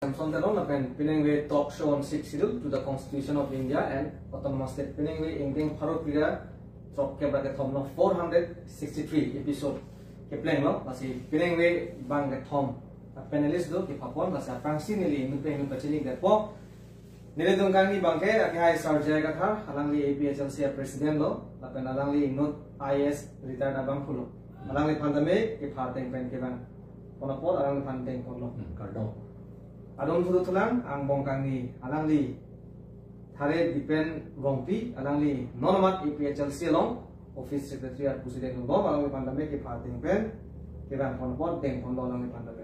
Samson Talon lapen pinengwe talk show on 6 schedule to the Constitution of India and Autonomous State pinengwe ingting Bharat Priya talk ke bracket thom no 463 episode ke plan lo masih pinengwe bang ke thom panelist do ke phapon masih prangsi nili nu peng pachini ke po nile dongkang ni bangke aki hai sarjaya ka tha alangli APHLC president lo lapen alangli not IS retired abang phulo alangli phandame ke pharteng pen ke bang ponapor alangli phandeng ponlo kardo adon fudu tulang ang bongkang ni alangli thare depend rongpi alangli nonomat APHLC long office secretary president lo alangli phandame ke pharteng pen ke bang ponapor teng ponlo alangli phandame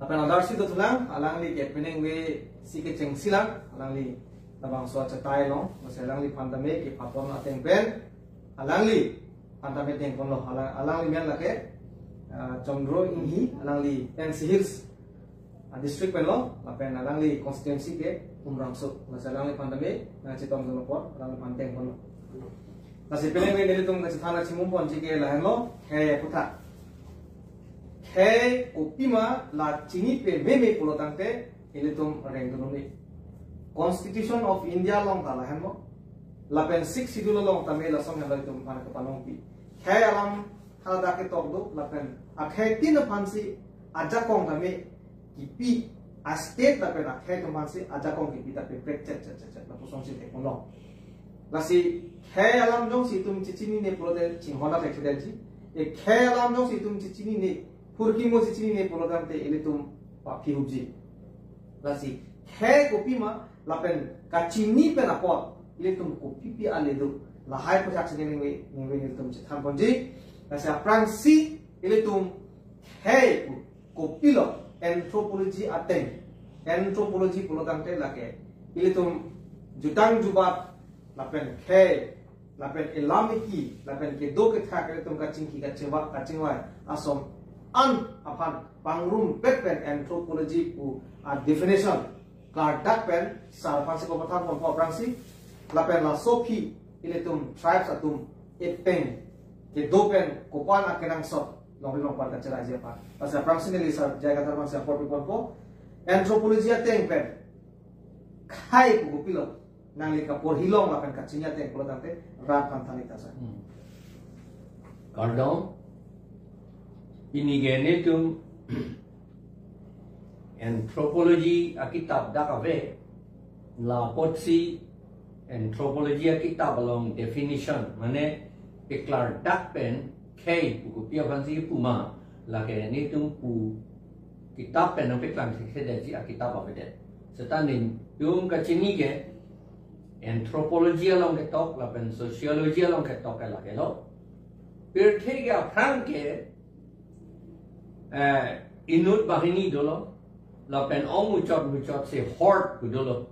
apan adarsi tu tulang alangli ke penengwe sike cheng silang alangli tabang so chatai long mase alangli phandame ke phapon ateng pen alangli phandame teng ponlo alangli men lake Chondro Inhi alangli NC Hills district penlo lapen alangli constituency ke umrangso mase alangli phandame na chitom dolopor alangli phanteng ponlo nasi penengwe nilitung na chithana chimumpon jike lahenlo he putha Hey, opima la chini pe meme polotangte ilitum rengdununi. Constitution of India long tala hemo. Lapen 6 schedule long tame la song hela itum pan kapanong pi. Hey alam halada ke tokdo lapen akhe tin phansi ajakong tame kipi a state lapen akhe to phansi ajakong kipi ta pe prek chat la pusong si teknolong. Lasi hey alam jong situm chichini ne polote chinghona tekhidelji. E hey alam jong situm chichini ne Purki mo sini ne program te ini tum papi hubji. Lasi he kopi ma lapen kacini pen apa ini tum kopi pi ale do lahai pojak sini ni tum citam ponji. Lasi aprang si ini tum he kopi lo anthropology ateng anthropology program te lake ini tum jutang jubat lapen he lapen ilamiki lapen ke do ke thak ini tum kacing kacingwai asom an apan pangrum pen anthropology u definition kardak pen sarpansi ko pathang ko prangsi lapen la sopi iletum tribes atum epeng ke do pen ko pan akenang sot long par ka chara je pa asa prangsi ni sar jaga tharman sa por po anthropology ateng pen khai ko pilo nang lika por hilong lapen ka chinya teng ko tante rat pan thani ta sa kardong ini gene tum anthropology akitab dakave la potsi anthropology akitab along definition mane eklar dakpen kei buku pia fansi puma la gene tum pu kitab pen pe klang sedaji akitab avede setanin tum kachini ge anthropology along ke tok la pen sociology along ke tok la gelo pirthega franke inut bahini dolo lapen muchot se horde dolo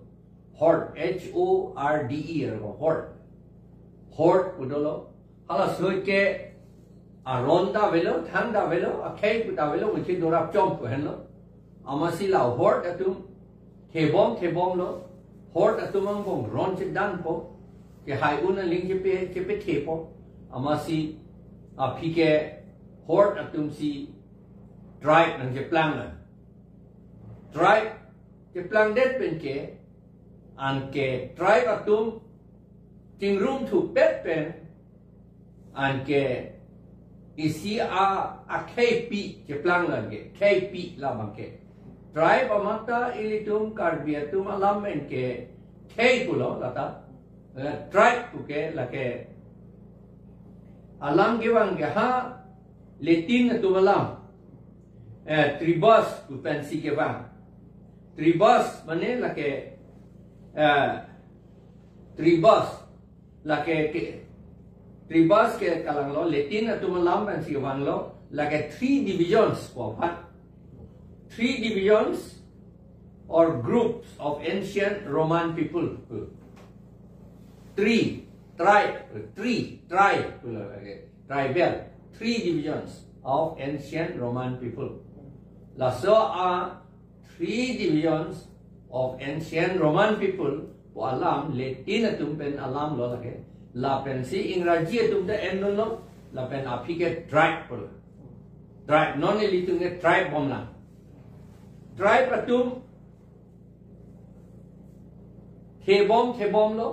horde HORDE horde dolo hala soike aronda velo thanda velo akhei puta velo muchi dorap chom ko henlo amasi la horde atum thebom lo horde atumang bong ron che dan po ke hai una ling che pe thepo amasi apike horde atum si tribe nang jeplang na tribe jeplang det pen ke an ke tribe atum tingrum thu pet pen an ke isi a kp jeplang na ke kp la bang ke tribe amata ilitum karbiatum alam men ke k pulo lata tribe ku ke la ke alam gewang ke ha letin tu alam tribus tu pensi ke bang tribus mane lake tribus lake tribus ke kalang lo latin tu malam pensi ke bang lo lake 3 divisions what 3 divisions or groups of ancient Roman people 3 tribal 3 divisions of ancient Roman people. So are 3 divisions of ancient Roman people who alam Latin tumpen alam lo lage la pensi Ingraji tumte endon lo la pen apike tribe non elitung tribe bomla tribe atum thebom lo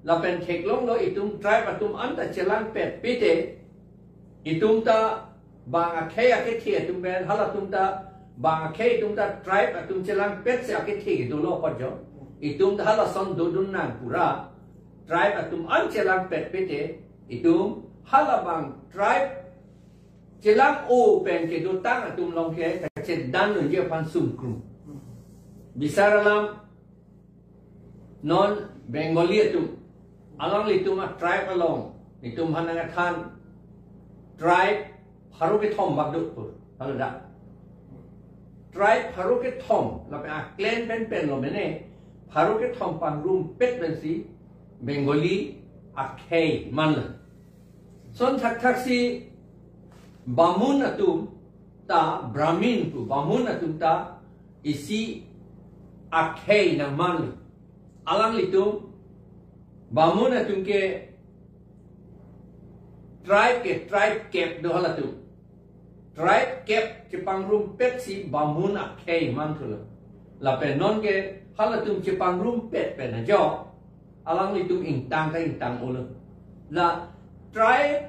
lapen theklong lo itum tribe atum anta chelang pet pite itum ta bang akhe ake thi atum ben halatum ta bang akhe itum ta tribe atum chelang pet se ake thi do lo pajo itum ta hala son do dun nan pura tribe atum an chelang pet pite itum hala bang tribe chelang o pen ke do tang atum long ke ta che dan nun je pan sum kru bisaralam non Bengali atum alang litum a tribe along litum hananga than tribe haruke thom bagdu pur halada tribe haruke thom la pe a clan pen lo mene haruke thom pan room pet ben si Bengali a khei man son thak si bamun atum ta brahmin pu bamun atum ta isi a khei na man alang litum bamun atum ke tribe cap do hala tu tribe cap chipang room pet si bamun a khei man thula la pe non ke hala tum chipang room pet pe na jo alang litum ing tang ulo la tribe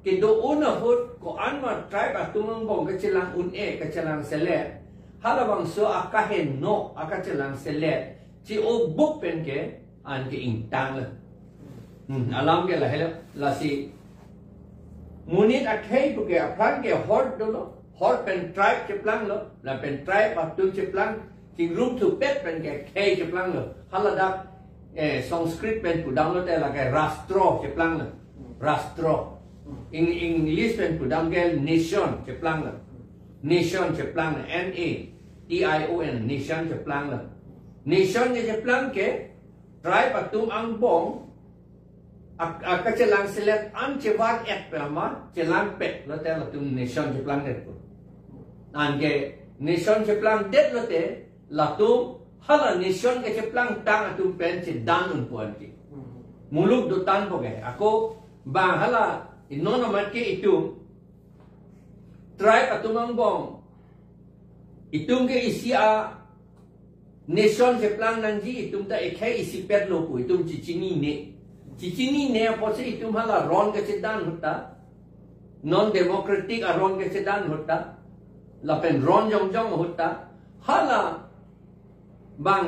ke do una hut ko anma tribe atum bong ke chelang un e ke chelang selet hala bang so akahen no akachelang selet chi o book pen ke an ke ing tang la alam ke la hela la si munit akhei pu ke apran ke hort do lo hort pen tribe ke plang lo la pen tribe atum che plang ting room to pet pen ke khei che plang lo hala da sanskrit pen pu dang lo te la ke rastro che plang lo rastro in english pen pu dang ke nation che plang lo nation che plang n a t i o n nation che plang lo nation je plang ke tribe atum ang bong akachelang select an chewat et pama chelang pet lo te lo tum nation je plang det an ke nation je plang det lo te la tum hala nation ke je plang tang atum pen che dan un puan ki muluk do tan po ke ako bang hala inona mat ke itum tribe atum ang bong itum ke isi a nation je plang nanji itum ta ekhe isi pet lo pu itum chichini ne po se itum hala ron ke chedan hutta non democratic a ron ke chedan hutta la pen ron jong hutta hala bang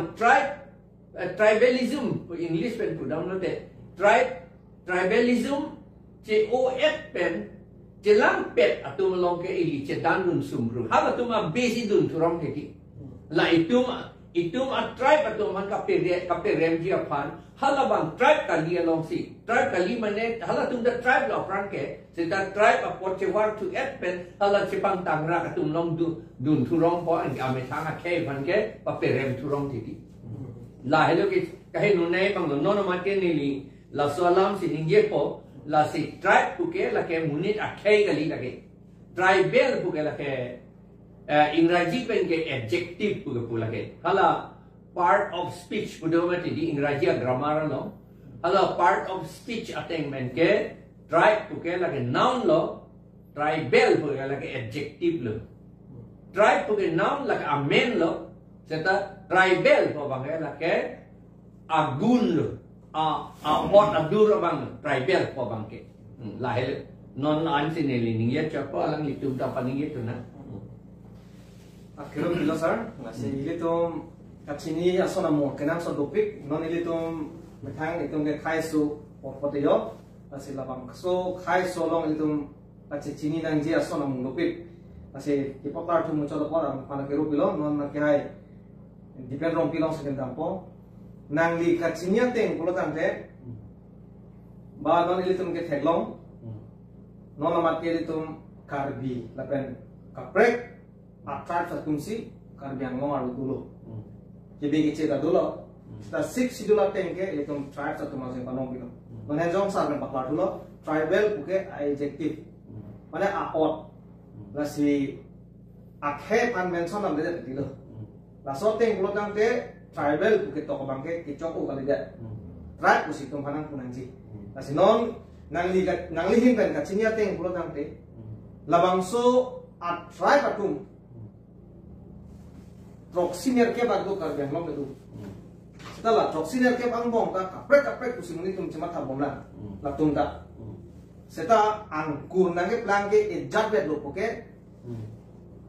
tribalism english pen pu down te tribalism che o et pen chelang pet atum long ke ili chedan dun sumru hala tuma besi dun turong ke ti la itum a tribe atum man kape remji aphan hala bang tribe kali along si tribe kali mane hala tum da tribe lo pran ke se da tribe a poche war to et pen hala chipang tangra atum long dun turong po an ame thanga ke phan ke pape rem turong ti la hello ke kahe nu nei bang no no ma ke ni li la salam si ningye po la si tribe pu ke la ke munit a ke kali la ke tribal pu ke la ke इंग्रजी पेन के एडजेक्टिव पुला के हला part of speech पुदोमति di इंग्रजी grammar no हला part of speech अटेंगमेंट के ट्राइब पुके लगे नाउन लो ट्राइबल पुके लगे एडजेक्टिव लो ट्राइब पुके नाउन लगे अमेन लो सेता ट्राइबल पो बंगे लगे अगुन लो a what abdur bang tribal पो बंगे लाहेल non ansineli ningia chapo alang litum ta paningi tu na Akhirnya bila sir, nasi ini tuh kacini asal nama kenang so topik, non ini tuh metang itu ke kai so portfolio, nasi lapang so kai so long itu kacini nangji asal nama topik, nasi kipotar tuh muncul apa orang pada keru pilon, non nak kai depend rong pilon sekian tampo, nangli kacini yang teng pulau tante, bah non ini tuh ke teglong, non nama kiri tuh karbi, lapen kaprek. Atrat fatumsi karbiang ngomar dulu. Jadi kita dulu, kita six dulu tengke itu tribe satu masing panong gitu. Mana jong sarang paklar dulu, tribal buke adjective. Mana aot, nasi akhe pan mention nam deh gitu. Laso teng pulau tangte tribal buke toko bangke kicok kali deh. Tribe busi tumpanang punanji. Nasi non nangli hinggan kacinya teng pulau tangte. Labangso at tribe atum troxiner ke bagdo kar benglong itu setelah troxiner ke bangbong ta kaprek kusimuni tum cuma tabomla latung ta seta angkur nange plangke ejat bet lo poke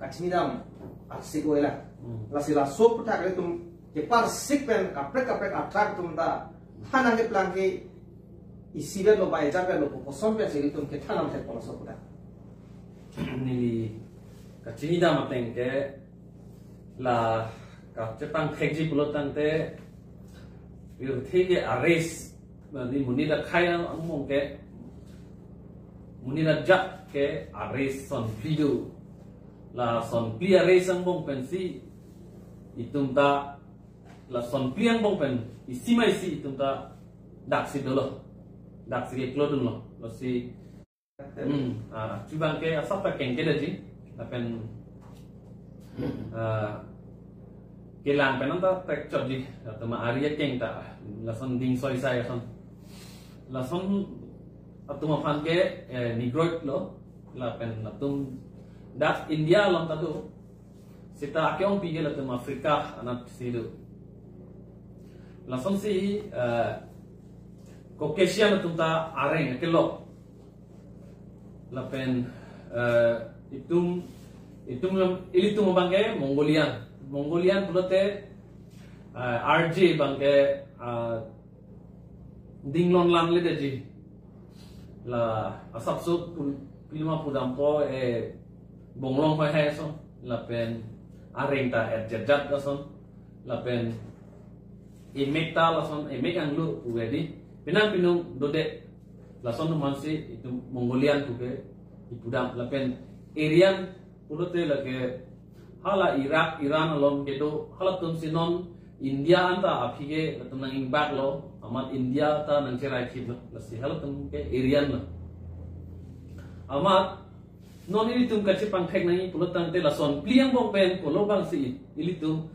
kachini dam arsik oela la sila sop takle tum ke par sik pen kaprek atrak tum ta hanange plangke isi bet lo ba ejat bet lo poko som bet sili tum ke thanam set pola sop ta ni kachini dam ateng ke la ka cepang khekji pulotan te bir thege ares ni munida khaya among ke munida jak ke ares son video la son pli ares among pensi itum ta la son pli among pen isima isi itum ta dak si dolo dak si klodun lo si cubang ke asap kengke daji apen kelang penon ta texture ji atau ma area keng ta lason ding soi sai son lason atau ma fan ke nigroid lo la pen latum dat India lom ta tu sita akyong pi ke latum Afrika anat sidu lason si Caucasian latum ta areng ke lo la pen itum ilitum bangke Mongolian pulote RJ bangke dinglon lan le deji la asap so pilma pudampo bonglong phai hai so la pen areng ta jajat la son la pen emekta la son emek ang lu wedi pinang pinung dode la son mansi itu Mongolian tuke ipudam la pen Arian pulote la ke hala Iraq Iran alom kedo hala tum sinon India anta apige tum nang imbak lo amat India ta nang cerai khib lo lasi hala tum ke Arian lo amat non ini tum kachi pangkhek nang pulotang te lason pliang bong pen polo bang si ili tum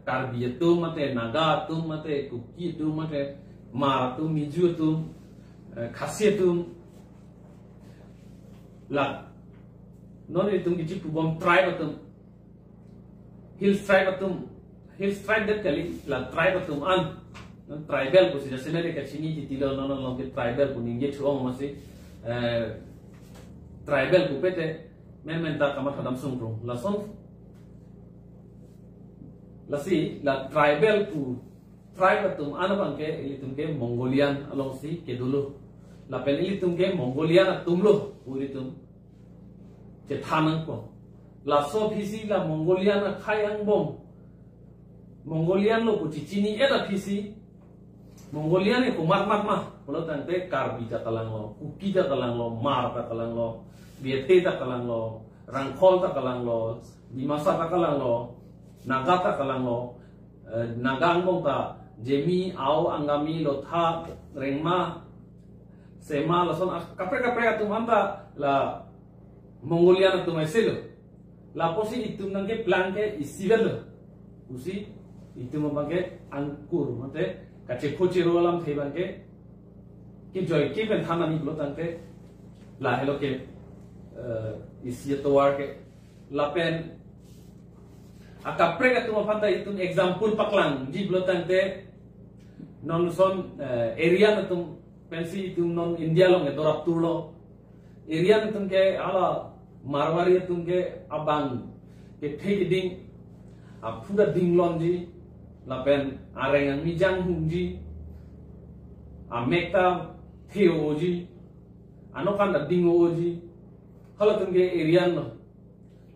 karbi tum mate naga tum mate kuki tum mate mar tum miju tum khasi tum la non ini tum kichi pubom tribe tum hills tribe dat kali la tribe tum an tribal ko sila sila de kachini titilo no ke tribal ko ninge chuong masi tribal ko pete men ta kamat hadam sungro la son la si la tribal ku tribe tum an bangke ilitum ke Mongolian along si ke dulu la pen ilitum ke Mongolian tum lo ilitum ke thanang ko la so phisi la Mongolian khayang bom Mongolian lo kucicini eta phisi Mongolian ko mat ma polo tante karbi ta kalang lo kuki ta kalang lo mar ta kalang lo biete ta kalang lo rangkhol ta kalang lo dimasa ta kalang lo naga ta kalang lo nagang bom ta jemi au angami lo tha rengma sema la son kapre atum anta la Mongolian atum eselo la posi itum nangke planke isivel usi itum bangke angkur mate kache khochi rolam thei bangke ki joy ki ben thanani blo tangke la helo ke isi to war ke la pen akapre ka tum phanta itum example paklang ji blo tangte non son area na tum pensi itum non India long dorap turlo area na tum ke ala Marwari tum ke abang ke thei ding apuda dinglon ji lapen areng mijang hungji amekta theo ji anokan da dingo ji hala tum ke area no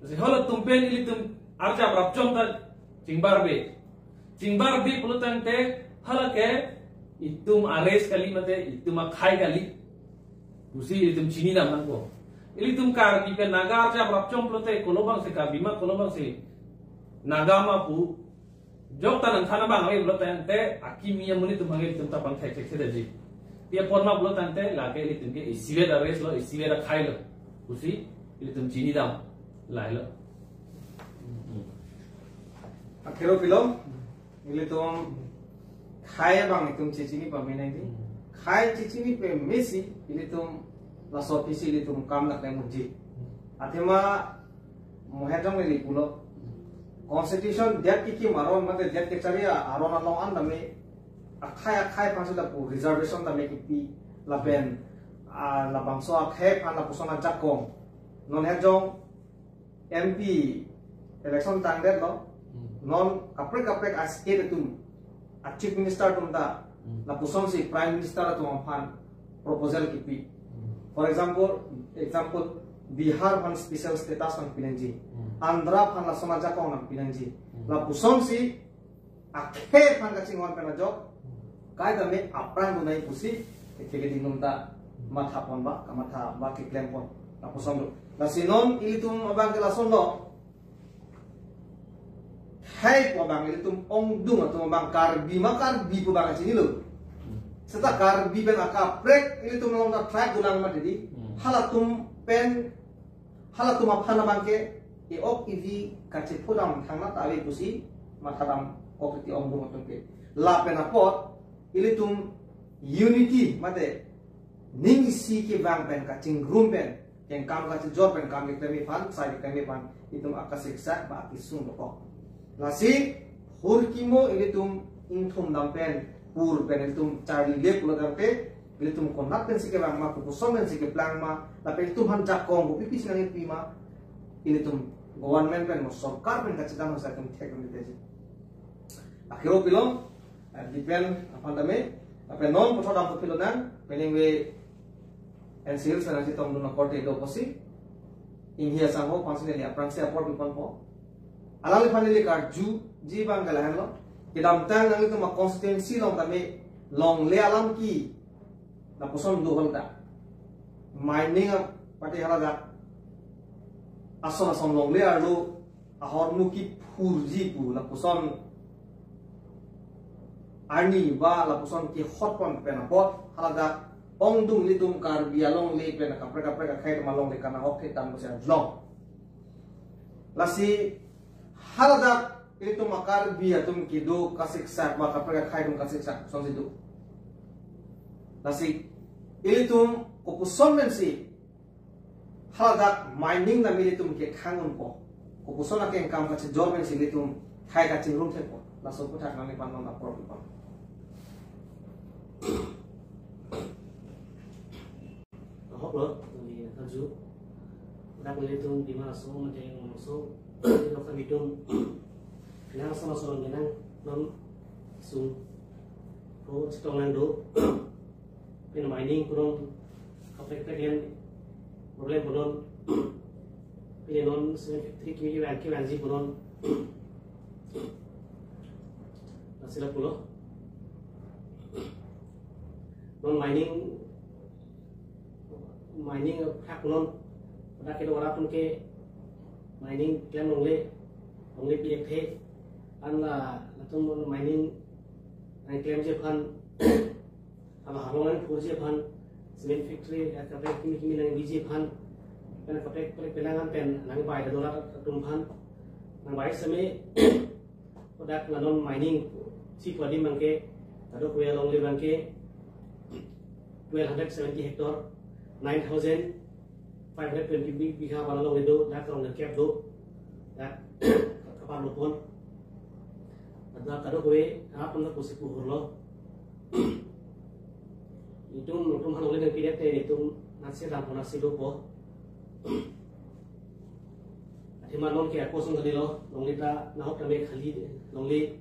se hala tum pen ili tum arja rapchom ta cingbar be pulutan te hala ke itum ares kali mate itum khai kali usi itum chini nam nang ko ili tum kar ki pe naga arja rapchom pulute kolobang se ka bima kolobang se nagama pu jok tanan thana bang ai pulutan te akimia muni tum hangi tum ta pang thai thai se ji dia porma pulutan te la ke ili tum ke isive da res lo isive da khai lo usi ili tum chini dam lai lo akhiro film ili tum khai bang itum chichini pa menai di khai chichini pe mesi ili tum la sofisi ili tum kam nak nai muji atema mohedong ili pulo constitution det ki maron mate det ke charia aron along an dami akhai pansu da pu reservation dami ki pi la ben la bangso akhai pan la pusona jakong non he jong MP election tang det lo non kaprek as ke tum a chief minister tum da la puson si prime minister tum pan proposal ki pi for example Bihar pan special status pan pinanji Andhra pan la sona jakong na pinanji la puson si akhe pan ka chingwan pena jok kai da me apran du nai pusi keke dinum da matha pon ba kamatha ba ki claim pon la puson do la sinon ilitum abang la sondo hai po bang ilitum ong dung atau bang karbi makar bi po bang sini lo seta karbi ben akaprek ilitum long da track gulang ma dedi halatum pen halatum apana bangke e ok ivi kache pudam thangna tali pusi matadam okti ong dung atau ke la pen apot ilitum unity mate ning si ke bang pen kaching room pen yang kam kache job pen kam ikemi pan sai ikemi pan itum akasiksa ba kisung ko lasi hurkimo ilitum inthum dampen pur pen ilitum charli lep lodampe ilitum konat pen sike bang ma kupusom pen sike plang ma tapi ilitum han jakong ko pipis nang pima ilitum government pen mo sarkar pen kachidam sa tum thek pen teji akhiro pilom depend upon the me apa non potho dam pilonan peningwe NCL sana si tom duna korte do posi inhia sango pansine apran se apor pipon po alali fanili kar ju ji bang kala hanlo kidam tang nang itu ma constituency long tame long le alam ki na poson do holda mining pati halaga asona som long le arlo ahor mu ki phurji pu na poson arni ba la poson ki hot pon pena pot halaga ong dung litum kar bialong le pena kapre khai malong le kana hok tam ko long lasi halaga itu makar biya tum kido kasik sak maka kapre khai tum kasik sak song situ lasi ilitum kopuson mensi halaga mining na militum ke khangun ko kopuson ke kam ka jor mensi litum khai ka chingrum the ko laso puthak nang pan na por pa hop lo ni kaju nak litum di mana so mate so lo ka bitum nang sama so nang non sung ko stong nang do pen mining kurang kapek yang problem bonon pen non 73 ki wanji bonon asila pulo non mining hak non pada kita orang ke mining klaim longle pilih the an la tum mining ang klaim je pan ala halongan pur je pan cement factory kapek kimi nang biji pan pen kapek pelangan pen nang bai dolar tum pan nang bai same pada non mining si padi mangke tado kue longle bangke 1270 hektar 9,520 biha wala long itu dak long kep do dak kapal lupon ada kado kue apa nak kusik puhurlo itu nutum halong dengan pidat itu nasi rampun nasi dopo ati manon ke aku sung tadi lo long lita nahok kami khali long li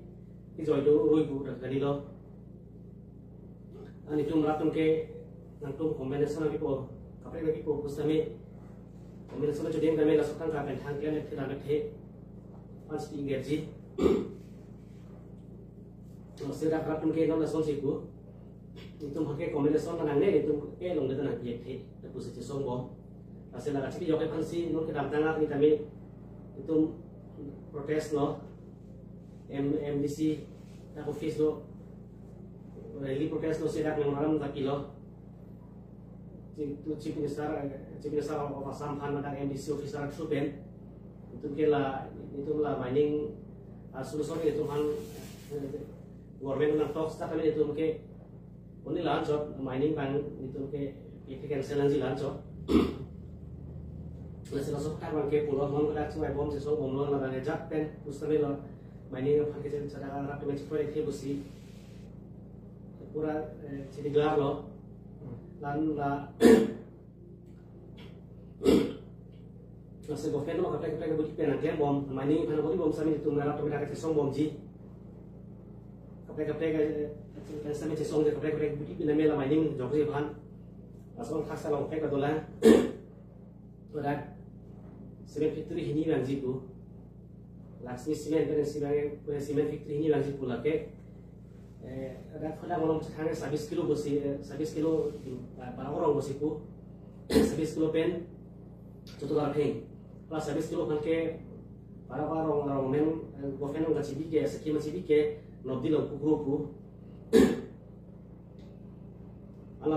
ijoy do roi bu dak tadi lo ani tum ratum ke nantum kombinasi lagi po kapre lagi po pustami kombinasi lagi jadi kami lasukkan kapan hangkian itu tidak ada pas tinggi serak ratum ke non langsung siku itu pakai kombinasi nangne itu ke long itu nanti ya the posisi sombo hasil lagi sih jokai pansi non ke dalam tengah ini kami itu protes no MDC tak office no rally protes no serak yang malam tak kilo itu chief minister of Assam Han dan MDC officer Suben itu lah mining solusi itu Han government nak talks tak kali itu mungkin ini lanjut mining bang itu ke cancel lanjut Lalu langsung kan bangke pulau non kada cuai bom sesong bom non la ngejak pen ustami lo mining apa kita cara rak dengan proyek itu sih pura jadi gelar lo lan la langsung gofen lo kapek budi pen angke bom mining kan bodi bom sami itu merah tu merah sesong bom ji kapek kan sami sesong de kapek budi pen mela mining jog sih ban langsung khasa lo kapek dolan pada semen factory ini yang jitu laksmi semen kan semen factory ini yang jitu lake ada pada malam sekarang 20 kilo bosi 20 kilo para orang bosiku 20 kilo pen contoh larpeng plus 20 kilo kan ke para orang men gofen nggak cibike sekian cibike nobdi lo grupu ala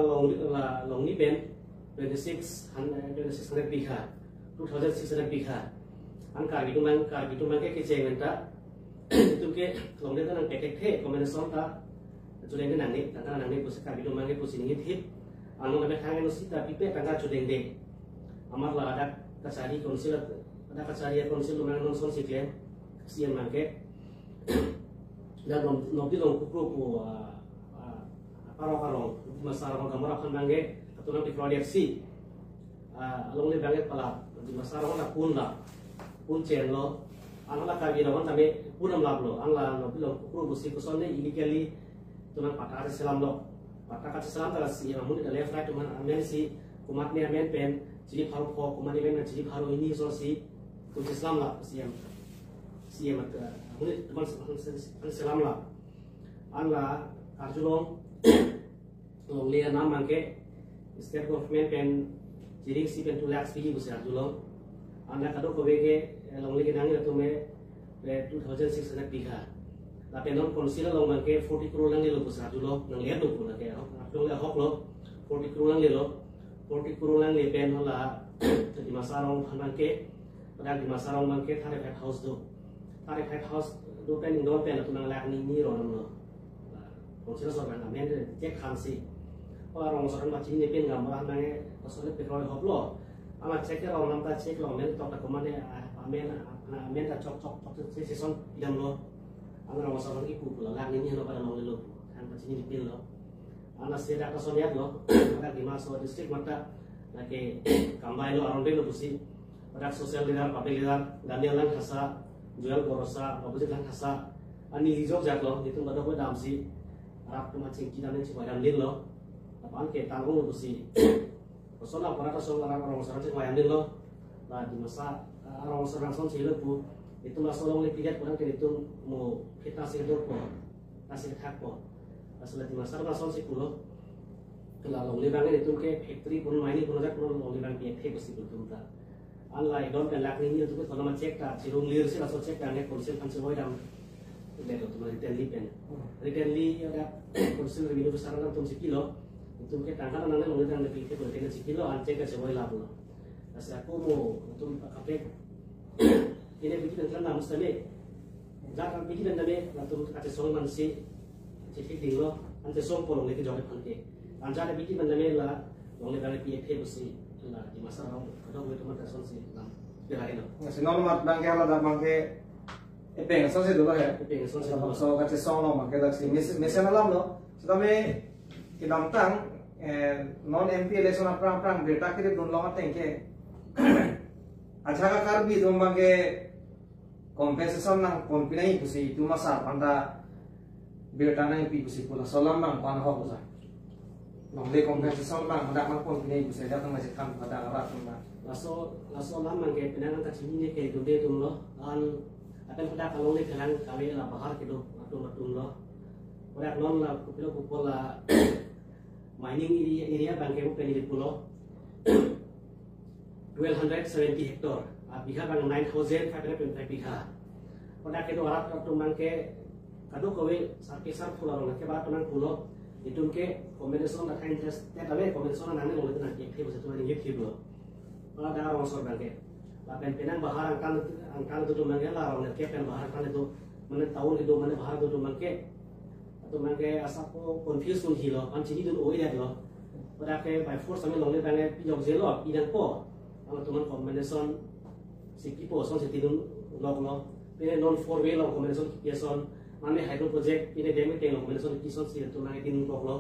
long ni pen 2600 biha 2,600 biha. Angka gitu mang ke kecil minta itu ke kalau dia kan pekek kombinasi ta sudah ini nangni tangga nangni pusat gitu mang ke pusing ini hit anu lebih kangen sih tapi pe tangga sudah ini amar lah ada kasari konsil mang non son sih kan sian mang ke dan nopi long kuku parong masalah kamera kan mang ke atau nanti proyeksi long le banget pala di masalah na pun chen lo angla ka gina wan tame punam lab lo angla no bilo kuru busi kusone illegally tunan pataka selam lo pataka selam tala si mamun da left right tuman amen si kumat ne amen pen jadi paru ko kumat ne jadi paru ini so si kun selam la si mat mun tuman selam la angla arjulong long le nam mangke state government pen jadi si pen 2 lakhs pergi besar dulu. Anda kado kebege long lagi nangi tu me 2,600 biha. Tapi non konsil long mangke 40 crore nangi lo besar dulu. Nang lihat tu pun lagi. Aku lihat hok lo 40 crore nangi lo. 40 crore nangi pen lah. Jadi masarong mangke. Pada di masarong mangke tarik house tu. Tarik house tu pen indor pen tu nang lak ni ron lo. Konsil soran amen cek kansi. Orang soran macam ni pen gambar nangi. Soalnya petrol hoplo, amat cek orang nampak cek lo, men tok tak kemana, men tak cok season idam lo, anak orang soalnya ibu pula, lang ini lo pada mau lo, kan macam ini dipil lo, anak sedak kesoniat lo, ada di masuk distrik mata, lagi kambai lo orang bel lo busi, pada sosial leader, public leader, Daniel lang kasa, jual korosa, bagus lang kasa, ani hijau jak lo, itu nggak ada gue damsi, Arab tu macam kita ni cuma damlin lo, apaan ke tanggung lo busi. Soalnya para orang orang sih bayangin lo, nah di masa orang orang son sih lepu itu masalah oleh pilihan orang itu mau kita sih dorpo, kasih hak po, masalah di masa orang son sih pulo, kalau oleh bangun itu ke factory pun mining pun ada pun oleh bangun PFK pasti betul tak, unlike don pelak ini itu kalau macam cek tak, cirung lir sih langsung cek kan ya konsil kan semua dam, itu tuh recently ada konsil lebih besar kan tuh kilo. Itu kita tangkap nanti lo kita lebih kita boleh tinggal sikit lo ancek ke sebuah lab lo. Asal aku mau itu kapek ini bikin dan nama mesti jangan bikin dan nama lalu kata soal manusia jadi ding lo ante soal polong itu jauh pantai. Anjar bikin dan nama lah lo lebih PFK mesti lah di masa orang kadang itu macam soal sih lah berakhir lo. Sinon mat bangke ala dah bangke epeng soal sih dulu ya. Epeng soal sih. So kata soal lo bangke dah sih mesin alam lo. Sedangkan kita tang non MP election perang berita kiri don longat tengke aja kakar bi don bangke compensation nang kompinai kusi itu masa panda berita nang MP kusi pula solam bang pan hok usah nong le compensation bang hendak mang kompinai kusi datang masih kam pada arat pun laso lam mangke penangan tak sini ke dode tum lo an akan pada kalau le kelang kawin lah bahar gitu matum lo pada non lah kupilo lah mining area bangke pen di pulau 1270 hektar biha bang 9,525 biha pada kita orang tu bangke kado kowe sarkisar pulau orang ke bat nang pulau itu ke kombinasi nak interest tapi kombinasi nang nang lo nak ke bisa tu ni ke pulau pada ada orang sor bangke lapen penang bahar angkan tu bangke lah orang ke pen bahar kan itu mana tahun itu mana bahar tu bangke atau mangke asap ko confuse pun hilo, anci ni dulu oi dah lo. Pada ke by force kami long le bangai pijok zelo, idan po. ang tuman combination si kipo son si tinun log lo pine non four way lo combination kiason mane hydro project pine demi te lo combination kison si tuman tinun log lo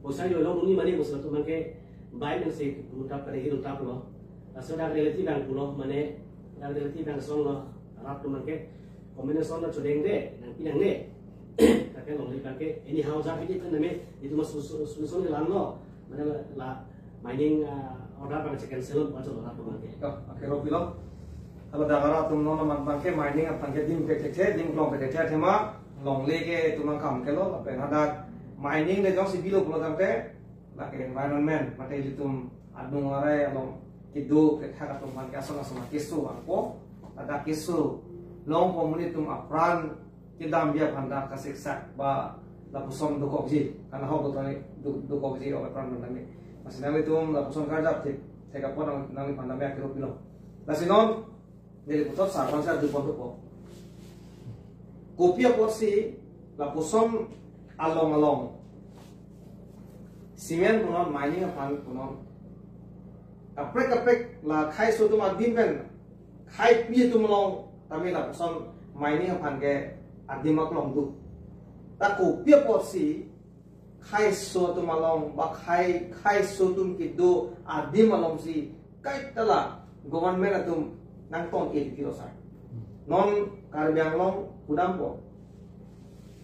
bosa yo lo nuni mane bosa tuman ke bai men si utap kare hi utap lo aso da relative bang pulo mane da relative bang song lo rap tuman ke combination na chudeng de nang pinang de kakek long li kakek anyhow ja pidi kan name itu mas solution lang lo mana la mining order bang second sale baca lo rap tuman ke akhirnya bilang kalau dagara tum nona man bangke mining at bangke dim ke dim long ke tema long lege tumang kam ke lo apa ada mining le jong si bilo pulo tamte la ke environment mate litum adung are long kidu ke thaka tum man ke asona sama kesu angko ada kesu long komuni tum apran kidam dia phanda ka siksa ba la pusom do kokji kana ho do tani do kokji o apran nani masina le tum la pusom ka jap te ka pon nang phanda me akiro bilo la sinon dari pusat sarang sa du pon ko kopia porsi la pusom along simen punon mining pan punon aprek la khai so tum adim ben khai pi tum long tami la pusom mining pan ke adimak long du ta kopia porsi khai so tum along ba khai so tum ki do adim along si kai tala government atum nang tong e kilo sa non karbyang long kudam po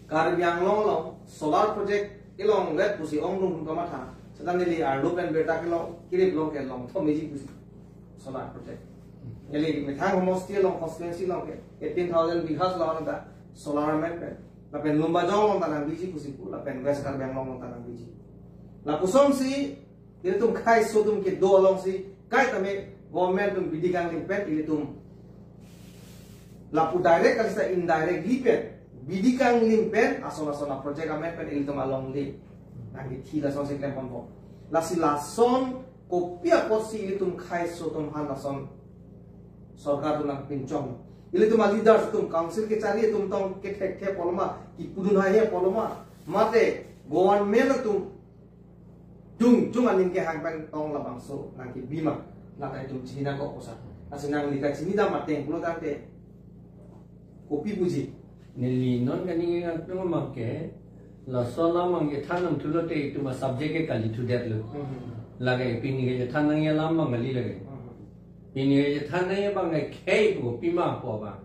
karbyang long solar project ilong let pusi ong lung kama tha sedang nili arlo pen beta kilo kirip long ke long to meji pusi solar project nili mithang homosti long constituency long ke 18000 bihas long da solar man pen la pen lumba jong long tanang biji pusi pu la pen west karbyang long tanang biji la pusom si ile tum khai so tum ke do long si kai tame government tum bidigang pen ile tum lapu direct kalisa indirect lipen bidikang limpen asona project amen pen il tum along li nangi thila son se klem pon la silason kopia posi il tum khai so tum han lason sarkar tu nang pinchong il tum leader tum council ke chali tum tong ke the polma ki pudun hai polma mate government tum jung aning ke hang pen tong la bangso nang ki bima na kai tum china ko posa asinang lika chini da mateng pulo tante kopi puji nili non kani ngat no makke la sola mangge thanam thulote itu ma subject ke kali thu det lu lage pini ge thanang ya lam mangali lage pini ge thanang ya bangai khei ko pima po ba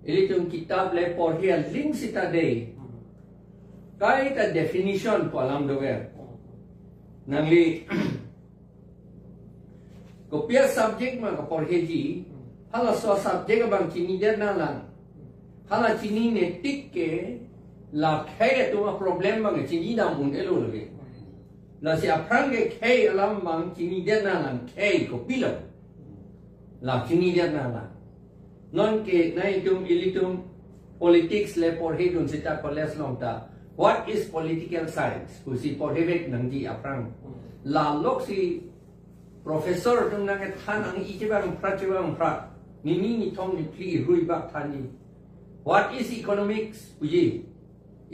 ili tum kitab le porhia link sita dei kai ta definition po lam doge nangli ko pia subject ma ko porhia ji hala so subject bang chini der na lang hala chini ne tik ke la khai tu ma problem bang chini da mun elo lage la si aprang ke khai alam bang chini der na lang khai ko pilo la chini der na lang non ke nai tum ilitum politics le porhe dun sita koles long ta what is political science ku si porhe bek nang di aprang la lok si professor tum nang than ang ijibang pra ni thong ni pli rui bak thani what is economics uji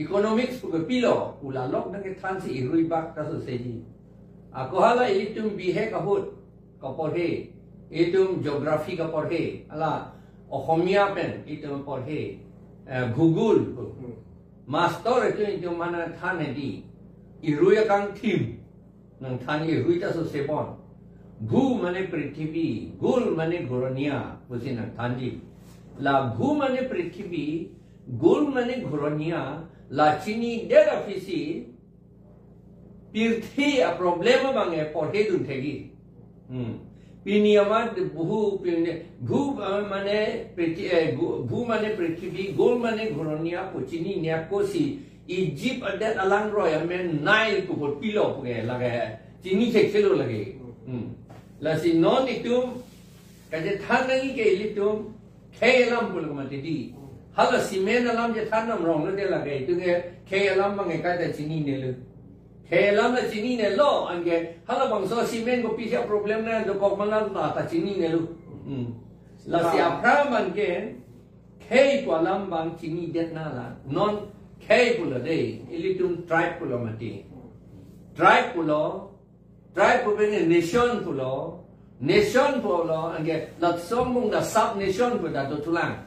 economics ku pilo ula lok nang than si rui bak ta so seji ako hala itum bihe kahut ka porhe itum geography ka porhe ala ohomia pen itum porhe google master itu mana than di irui kang tim nang than irui ta so sebon भू मने पृथ्वी गुल मने घोरनिया बुझी ना थांजी ला भू मने पृथ्वी गुल मने घोरनिया ला चिनी डेर ऑफिसी पृथ्वी आ प्रॉब्लम बांगे पढ़े दुन थेगी पिनियमा भू मने पृथ्वी गुल मने घोरनिया पुचिनी न्याकोसी इजिप्ट अडेट अलंग रॉय में नाइल को पिलो पगे लगे चिनी चेक्सेलो लगे Lasi non itum kaje thanangi ke ilitum khelam pul mati di hala simen alam je thanam rong le de la ge tu ge khelam bang ka ta chini ne lu khelam la chini ne lo ange hala bang so simen ko pisa problem na do kok malal ta chini ne lu lasi apra man ke khei ko alam bang chini det na la non khei pul de ilitum tribe pul mati tribe pulo tribe pulo nation pulo nation po lo angge lat som mong da sub nation po da to tulang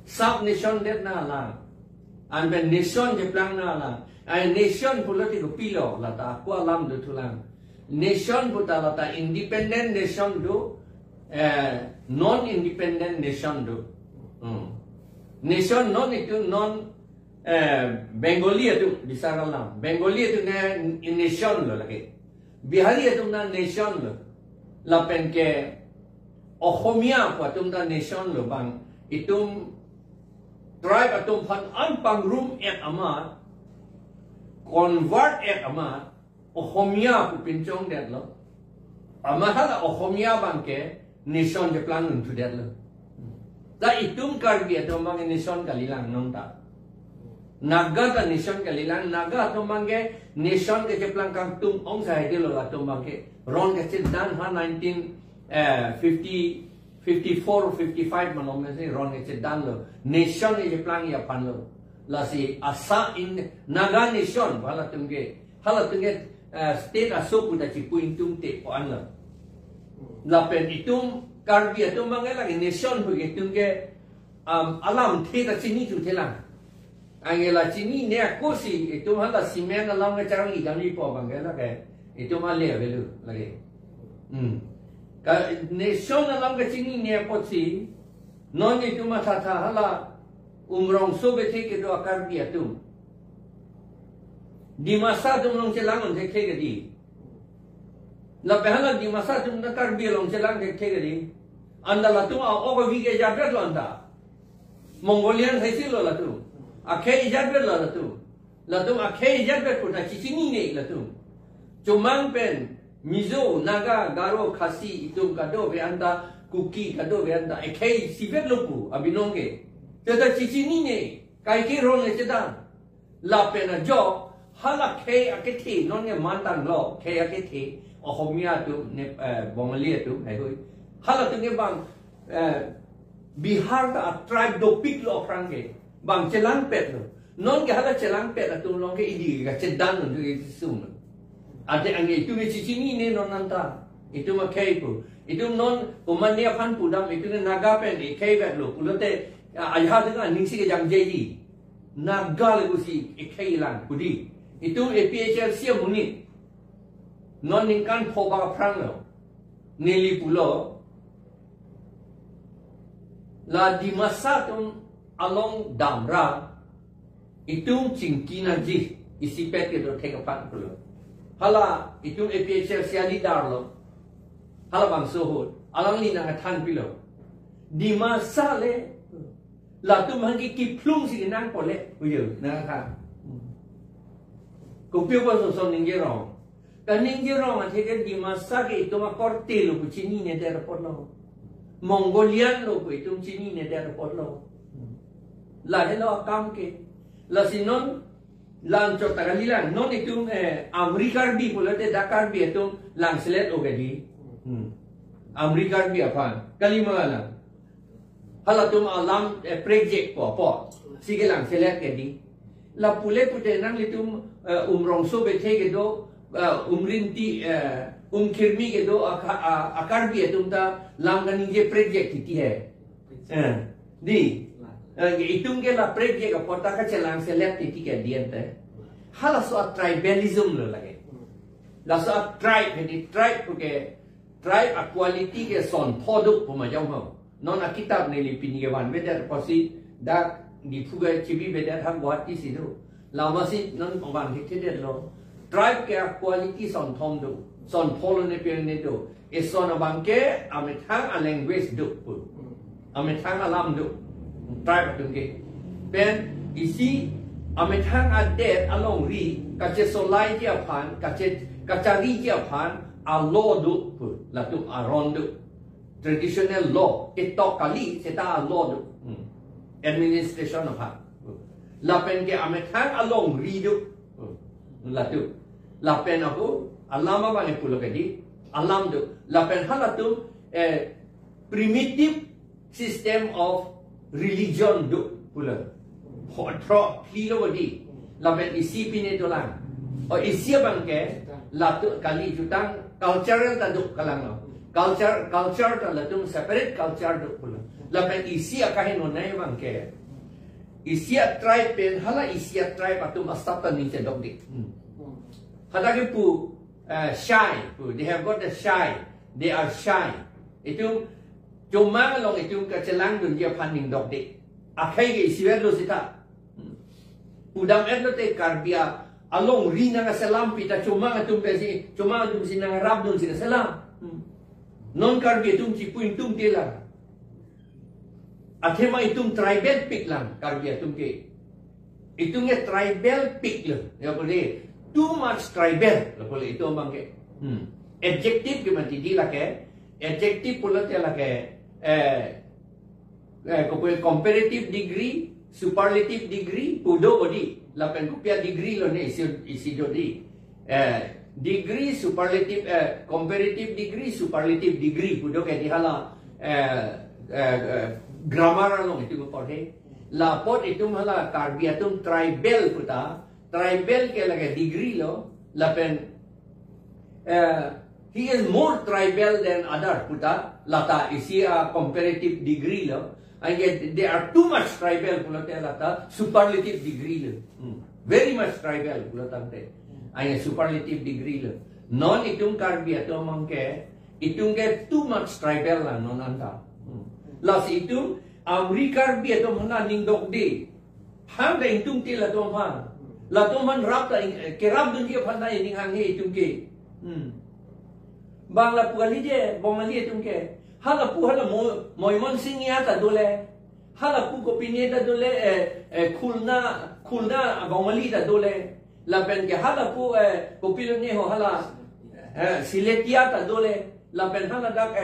sub nation det na la an ben nation je plang na la ai nation po lo ti ko pilo la ta ko alam do tulang nation po ta la ta independent nation do non independent nation do nation non itu non Bengali itu bisa kalam Bengali itu nation lo lagi Bihari itu na nation lo lapen ke Ohomia po itu na nation lo bang itu tribe itu pan anpang room et amat convert et amat Ohomia po pincong det lo amat hala Ohomia bang ke nation je plan untuk det lo da itu karbi itu bang nation kalilang nong tak Naga ta nation kalilang naga to mangge nation ke jeplang kang tum ong sai de lo to mangge ron ke chit dan ha 1954 55 manom se ron ke chit dan lo nation ke jeplang ya pan lo la si asa in naga nation hala tumge state aso puda chi puin tum te po an lo la pen itum karbi to mangge la nation hu ke tumge alam the ta chini chu thelang Angela cini ni aku si itu malah simen alam ke carang ikan ni po bangga ke itu malah belu lagi. Nation alam ke cini ni apa si non itu mah tata hala umrong sobete ke do akar dia tu. Di masa tu long celang on ke di. Lepas hala di masa tu nakar dia long celang ke di. Anda lah tu apa vige jaga tu anda. Mongolian saya silo lah tu. Akhir ijazat lah tu akhir ijazat pun tak cicing ni lah tu. Cuma pen Mizo, Naga, Garo, Khasi itu kado beanda Kuki kado beanda akhir sibet lupu abinong ke. Jadi cicing ni kai kiron le cedan. Lapen ajo halak ke aketi non ye mantan lo ke aketi Ohomia tu ne Bengali tu hai. Halak tu ne bang Bihar ta tribe do pik lo orang ke. Bang celang pet lo, non ke hala celang pet atau long ke idi ke cedan untuk itu semua. Ada angge itu ni cici ni non nanta, itu makai pu, itu non pemania pan pudam itu ni naga pen ikai pet lo, pulote ayah dengan ningsi ke jam jadi, naga legu si ikai lang pudi, itu APHL siap muni, non ningkan poba perang lo, neli pulo, la di masa tu along damra itu cingkina ji isi pet ke do take pan pulo hala itu APHL siali dar lo hala bang sohot alang ni nang than pilo di masa le la tu mangi ki plung si nang pole uyo nang ka ko pio ba so ningge rong kan ningge rong ate ke di masa ke itu ma korte lo ku chini ne der polo Mongolian lo ku itu chini ne der polo la hello kam ke la sinon lan cho tagalilan non itu Amerika bi polate Dakar bi itu lang selet ogadi Amerika bi apa kalimala hala tum alam project po sige lang selet kedi la pule pute nang litum umrong so bethe ke do umrinti kirmi ke do akar bi itu ta lang ganing je project ti hai di Itung ke la project ka pota ka celang selet titi ke diente. Hala so tribalism lo lagi. La so tribe di tribe ke tribe equality ke son produk pemajam ho. Non a kitab ni li pinigwan beda posi da di fuga chibi beda ham buat di situ. La masih non pemban hikte lo. Tribe ke equality son thom do. Son polo ne pe ne do. E son abang ke ametang a language do. Ametang alam do. Tribe tu ke, pen isi ametang adet along ri kace solai dia pan kacari dia pan a law du pu la tu aron du traditional law ketok kali seta a law du administration apa la pen ke ametang along ri du la tu la pen aku alam apa ni pulo ke di alam du la pen hala tu primitive system of religion do pula hotro kilo di lamen isi pine dolang o isi bangke latu kali jutang cultural ta do kalang culture ta latum separate culture do pula lapen isia kahin onai bangke isia tribe pen hala isia tribe atum astata ni te dokdik hada ke pu shy pu they have got the shy, they are shy itu cuma long itu ke celang dunia paning dokdik akai ke isia lo sita udam etno te karbia along rina nga salam pita cuma atum pesi cuma atum sinang rab dun sina salam non karbia tum cipuin tum tela athema itum tribal pick lang karbia tum ke itu nge tribal pick le ya boleh too much tribal la boleh itu amang ke adjective ke mati di la ke adjective pula te la ke comparative degree superlative degree pudo body lapan kupia degree lo ne isi jodi degree superlative comparative degree superlative degree pudo ke dihala grammar lo itu ko pade lapot itu hala karbiatum tribal puta tribal ke lage degree lo lapan he is more tribal than other puta lata isi comparative degree lo and yet they are too much tribal pula te lata superlative degree lo very much tribal pula tante ay superlative degree lo non itung karbia to mangke itung ke too much tribal la non anta las itung amri karbia to mana ning dok de hang de itung ti la to man la to man rap ta ke rap dun dia phana ning hang he itung ke bang la puali je bomali itung ke hala pu hala moimon singya ta dole hala pu ko pinie ta dole khulna bangmali ta dole la pen ke hala pu ko pilone ho hala siletia ta dole la pen hala dak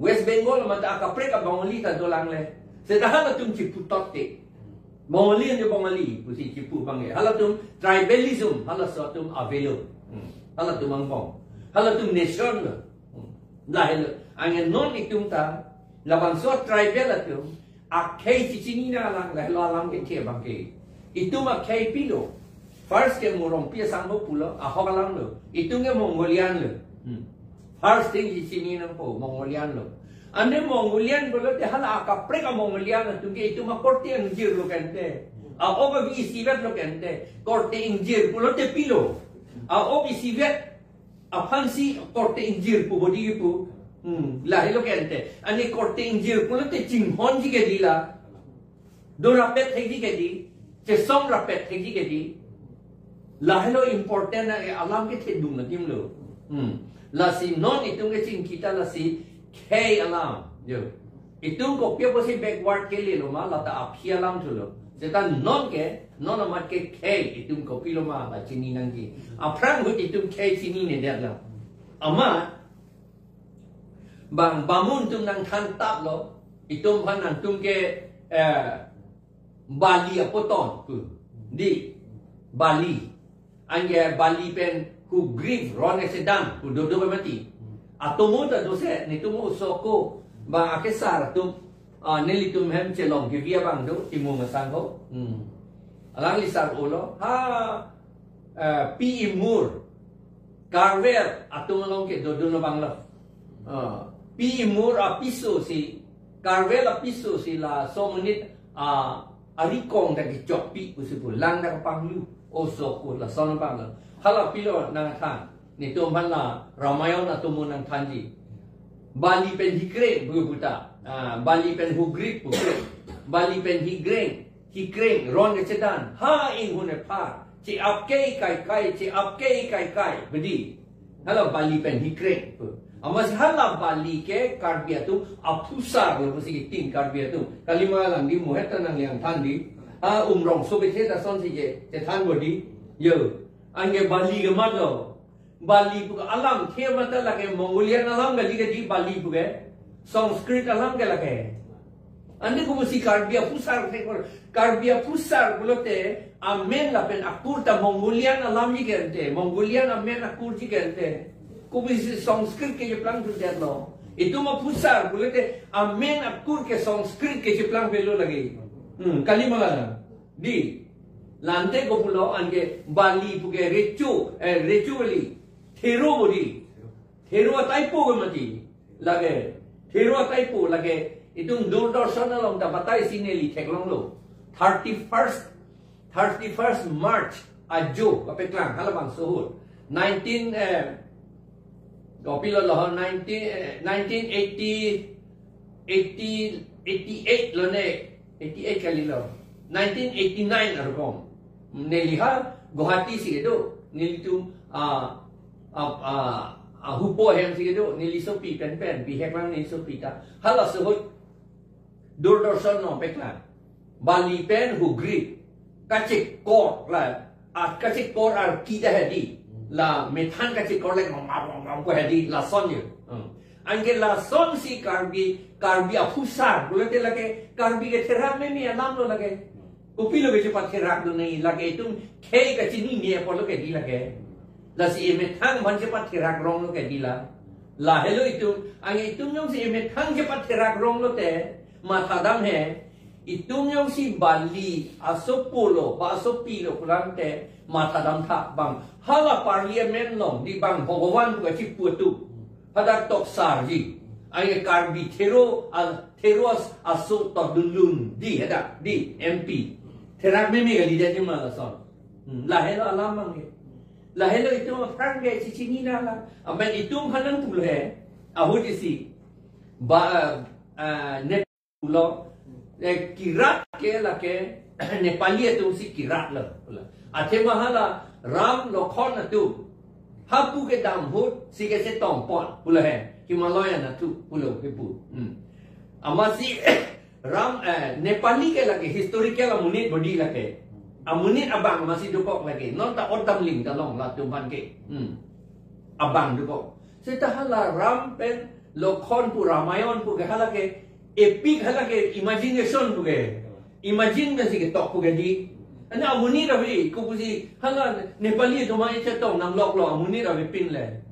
West Bengal mata ka preka bangmali ta dolang le se da hala tum chi putot te bangmali ni bangmali pu si chi pu bange hala tum tribalism hala so tum avelo hala tum angpong hala tum nation la hele angin non itung ta laban so tribal atum akai cicini na lang la alam ke tie bangke itu ma kai pilo first ke morong pia sambo pulo ahogalang lo itung ke mongolian lo first thing cicini na po mongolian lo ane mongolian bolo te hala ka preka mongolian atum ke itu ma korte injir lo kente a oga vi sivet lo kente korte injir pulo te pilo a oga sivet a fancy korte injir pu bodi pu lahi lo kente ani korte injir pula te chinghon ji ke dila do rapet thegi ke di che song rapet thegi ke di lahi lo important na alam ke the dung na tim lo la si non itung ke ching kita la si k alam yo itung ko pia po si backward ke le lo ma la ta aphi alam tu lo setan non ke non amat ke k itung ko pilo ma la chini nang ki aprang hu itung k chini ne dia la ama bang bamun tum nang than tap lo itum phan nang tum ke Bali apoton ku di Bali angge Bali pen ku grief rone sedang ku do mati atomo ta dose ni tumo soko ba akesar tum neli tum hem chelong ke via bang do timu masang ho alang lisar ulo ha pi imur karver atumolong ke do bang lo pi imur apiso si karvel apiso si la so menit arikong da gicok pi usipu lang da panglu osoko la son bang la hala pilo nang than ni to man la ramayon atumo nang thanji Bali pen hikre bu buta Bali pen hugrip bu Bali pen higreng ron ke cedan ha in hune pa ci apke kai bedi hala Bali pen higreng amas hala Bali ke karbia tu apusar lo mesti tin karbia tu kalima lang di moheta nang yang thandi umrong so be ta son si je than bodi yo ange Bali ke madlo Bali pu alam the mata lage Mongolian alam gali ke di Bali pu ke Sanskrit alam ke lage ande ko mesti karbia pusar te karbia pusar bulote amen la pen akur ta Mongolian alam ji kente Mongolian amen akur ji kente kubi Sanskrit ke jeplang tu dia lo itu mah pusar boleh te amen akur ke Sanskrit ke jeplang belo lagi kalima lah di lantai ko pulo ange Bali puke recu bali thero bodi thero tai po ko mati lagi Thero taipu lagi itung Doordarshan long ta batai sineli theklong lo 31st March ajo kapeklang halabang suhut 1988 lo ne 88 kali lo 1989 arkom neliha Guwahati sigedo nilitum hupo hem sigedo nilisopi pen biheklang nilisopi ta hala suhut Doordarshan no peklang Bali pen hu grip kacik kor la kacik kor ar kita hadi la methan kacik kor lek mam ko hadi la son ye angge la son si karbi afusar boleh lage karbi ke terak me mi anam lo lage kopi lo ke cepat terak do nahi lage tum khei ka chini ni po lo ke di lage la si methan ban cepat terak rong lo ke di la hello itu angge itu nyong si methan cepat terak rong lo te mata dam he itung yang si Bali asopolo basopilo kulante mata dam thak bang hala parliament long di bang Bhagawan buka ciputu pada tok sarji ay karbi Thero aso tok dulun di ada di MP terak meme gali dia cuma son lahelo alamang ke lahelo itu frang ke cicini nala amen itu hanan pul he ahu disi ba ne pulo kirat ke la ke Nepali tu si kirat la ate mahala Ram Lokhon tu hapu ke dam hut si ke se tompon pula he Himalaya na tu pula ke pu amasi Ram Nepali ke la ke historical amunit body la ke amunit abang masih dukok lagi non ta otam ling talong la tu ban ke abang dukok setahala Ram pen Lokhon pu Ramayan pu ke hala ke epic hala ke imagination buke imagine na sige tok buke di ana amuni rawi ko busi hala Nepali to mai cha tong nam lok lo amuni rawi pin le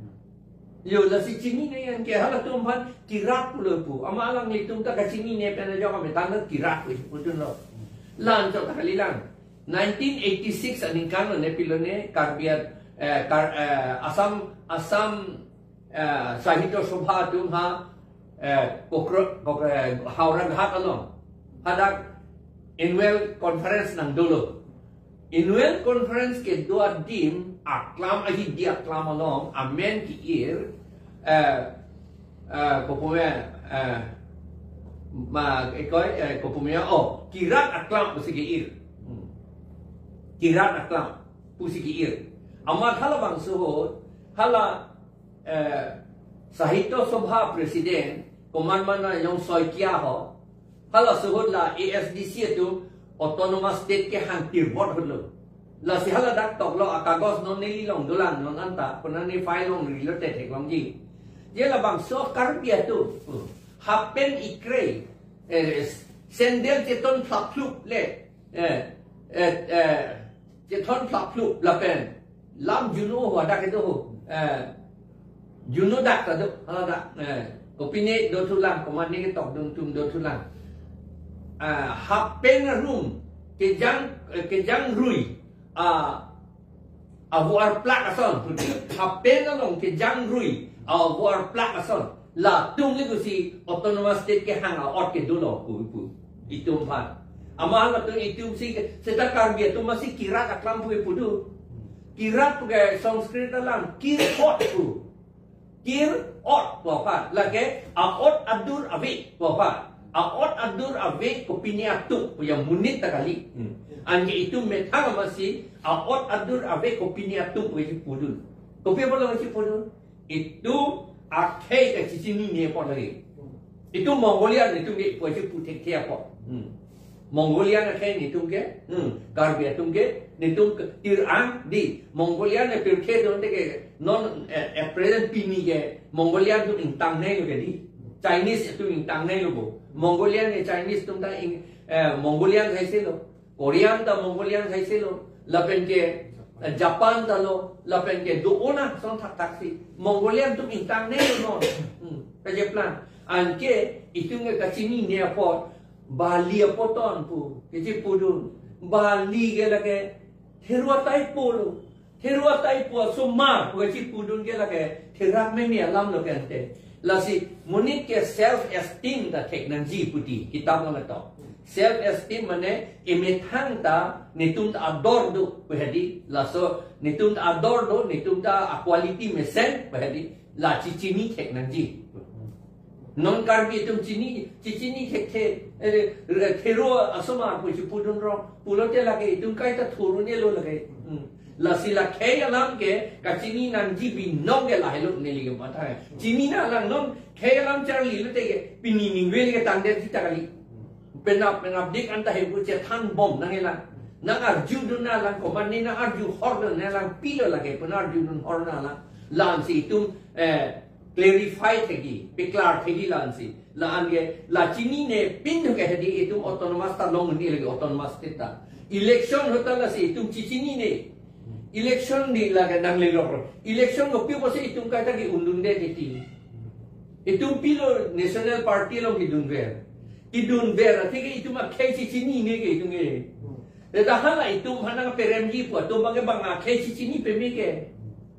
yo la si chini ne yan ke hala tum ban kirat pulo pu amalang ni tum ta ka chini ne pe na jo ka metan kirat pu putun lo lan to kali lang 1986 aning kan ne pilone karbiat Assam Sahitya Sabha tum ha Hauran hat along hadak annual conference nang dulu annual conference ke dua dim aklam ahi dia aklam along amen ki ir kopumya ma ekoi kopumya kirat aklam pusiki ir kirat aklam pusiki ir amat hala bang suhut hala Sahitya Sabha Presiden Komandan yang soikia ho hala suhut la ASDC itu autonomous state ke hantir bot hulu la si hala dak tok lo akagos non nili long dulan non anta puna ni file long related ek long ji dia la bang so karbia tu happen ikre sendel ceton plaplup le ceton plaplup la pen lam juno ho dak itu juno dak tu hala dak opini do tulang komandi ke tok dum tum do tulang happen room kejang rui avuar plak ason happen long kejang rui avuar plak ason la tung itu si autonomous state ke hang out ke dulu pu itu empat amal tu itu si sedakar dia tu masih kirat aklam pu pudu kirat ke Sanskrit dalam kirot pu kir ot apa lagi aot adur awik apa aot adur awik kopiniatu yang munit takali anje itu metang masih aot adur awik kopiniatu puji pudul kopi apa lagi pudul itu akhir ke sini ni apa lagi itu Mongolia itu ni puji putek dia apa Mongolia akhir ni tu ke Garbia tu ke ni tu Iran di Mongolia ni perke tu ke non present pini ke Mongolia tu intang nei lo ke di Chinese tu intang nei lo Mongolia ni Chinese tu ta Mongolian kaise lo Korean ta Mongolian kaise lo lapen ke Japan ta lo lapen ke doona son tak si Mongolian tu intang nei lo no ka plan anke itu nge kacini ni apa Bali apa ton pu ke pudun Bali ke lage Thero taipo Thero taipo sumar puji pudun ke lage therak me ni alam lo kente Lasi munit ke self esteem ta teknologi puti kitab nang to. Self esteem mane imetang ta nitum ta ador do behadi laso nitum ta ador do nitum ta quality mesen behadi la cicini teknologi. Non karbi tum cicini thero asoma ko pudun ro pulote lage tum kai ta thuru ne lo lage. La sila kaya lam ke kacini nang jibi nong ke lahilo neli ke mata hai. Cini na lang non kaya lam charli lu tege pini mingwel ke tande kita kali. Penap dik anta hebu ce than bom nang elang. Nang arju dun na lang ko mani na arju hor na lang pilo lage penarju dun hor na lang. Lan si tum clarify tegi, piklar tegi lan si. La ange la cini ne pintu ke hedi itum autonomous ta long ni lagi autonomous tita. Election hota la si itum cicini ne. Election di laga nang lelor. Election no pipo si itum kata ki undunde deti. Itum pilo National Party long idunver. Idunver ati ke itum akai cicini ne ke itum ke. Dah itum hanang peremji po itum bang bang akai cicini pemi ke.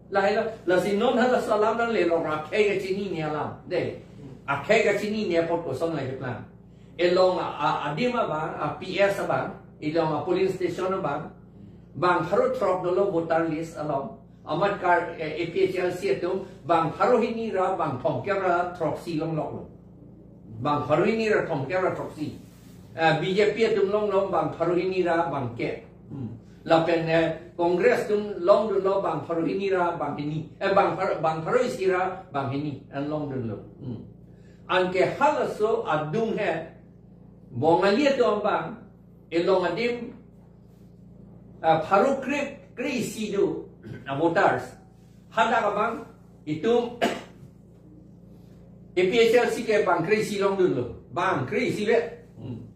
Lahila la si non hala salam nang lelor akai ke cicini ne alam. De. Akai ke cicini ne pot ko son la plan. Elong adima ba PS ba ilong police station ba bang haru trop dolo voter list along amat kar APHLC tum bang haru hini ra bang thom kera troxy long long bang haru hini ra thom kera troxy BJP tum long bang haru hini ra bang ke la pen congress tum long dolo bang haru hini ra bang hini bang haru isira bang hini and long dolo an ke halaso adung he bongalia tum bang elong adim Paru kri sido voters hada ka bang itu APHLC ke bang kri silong dulu bang kri sile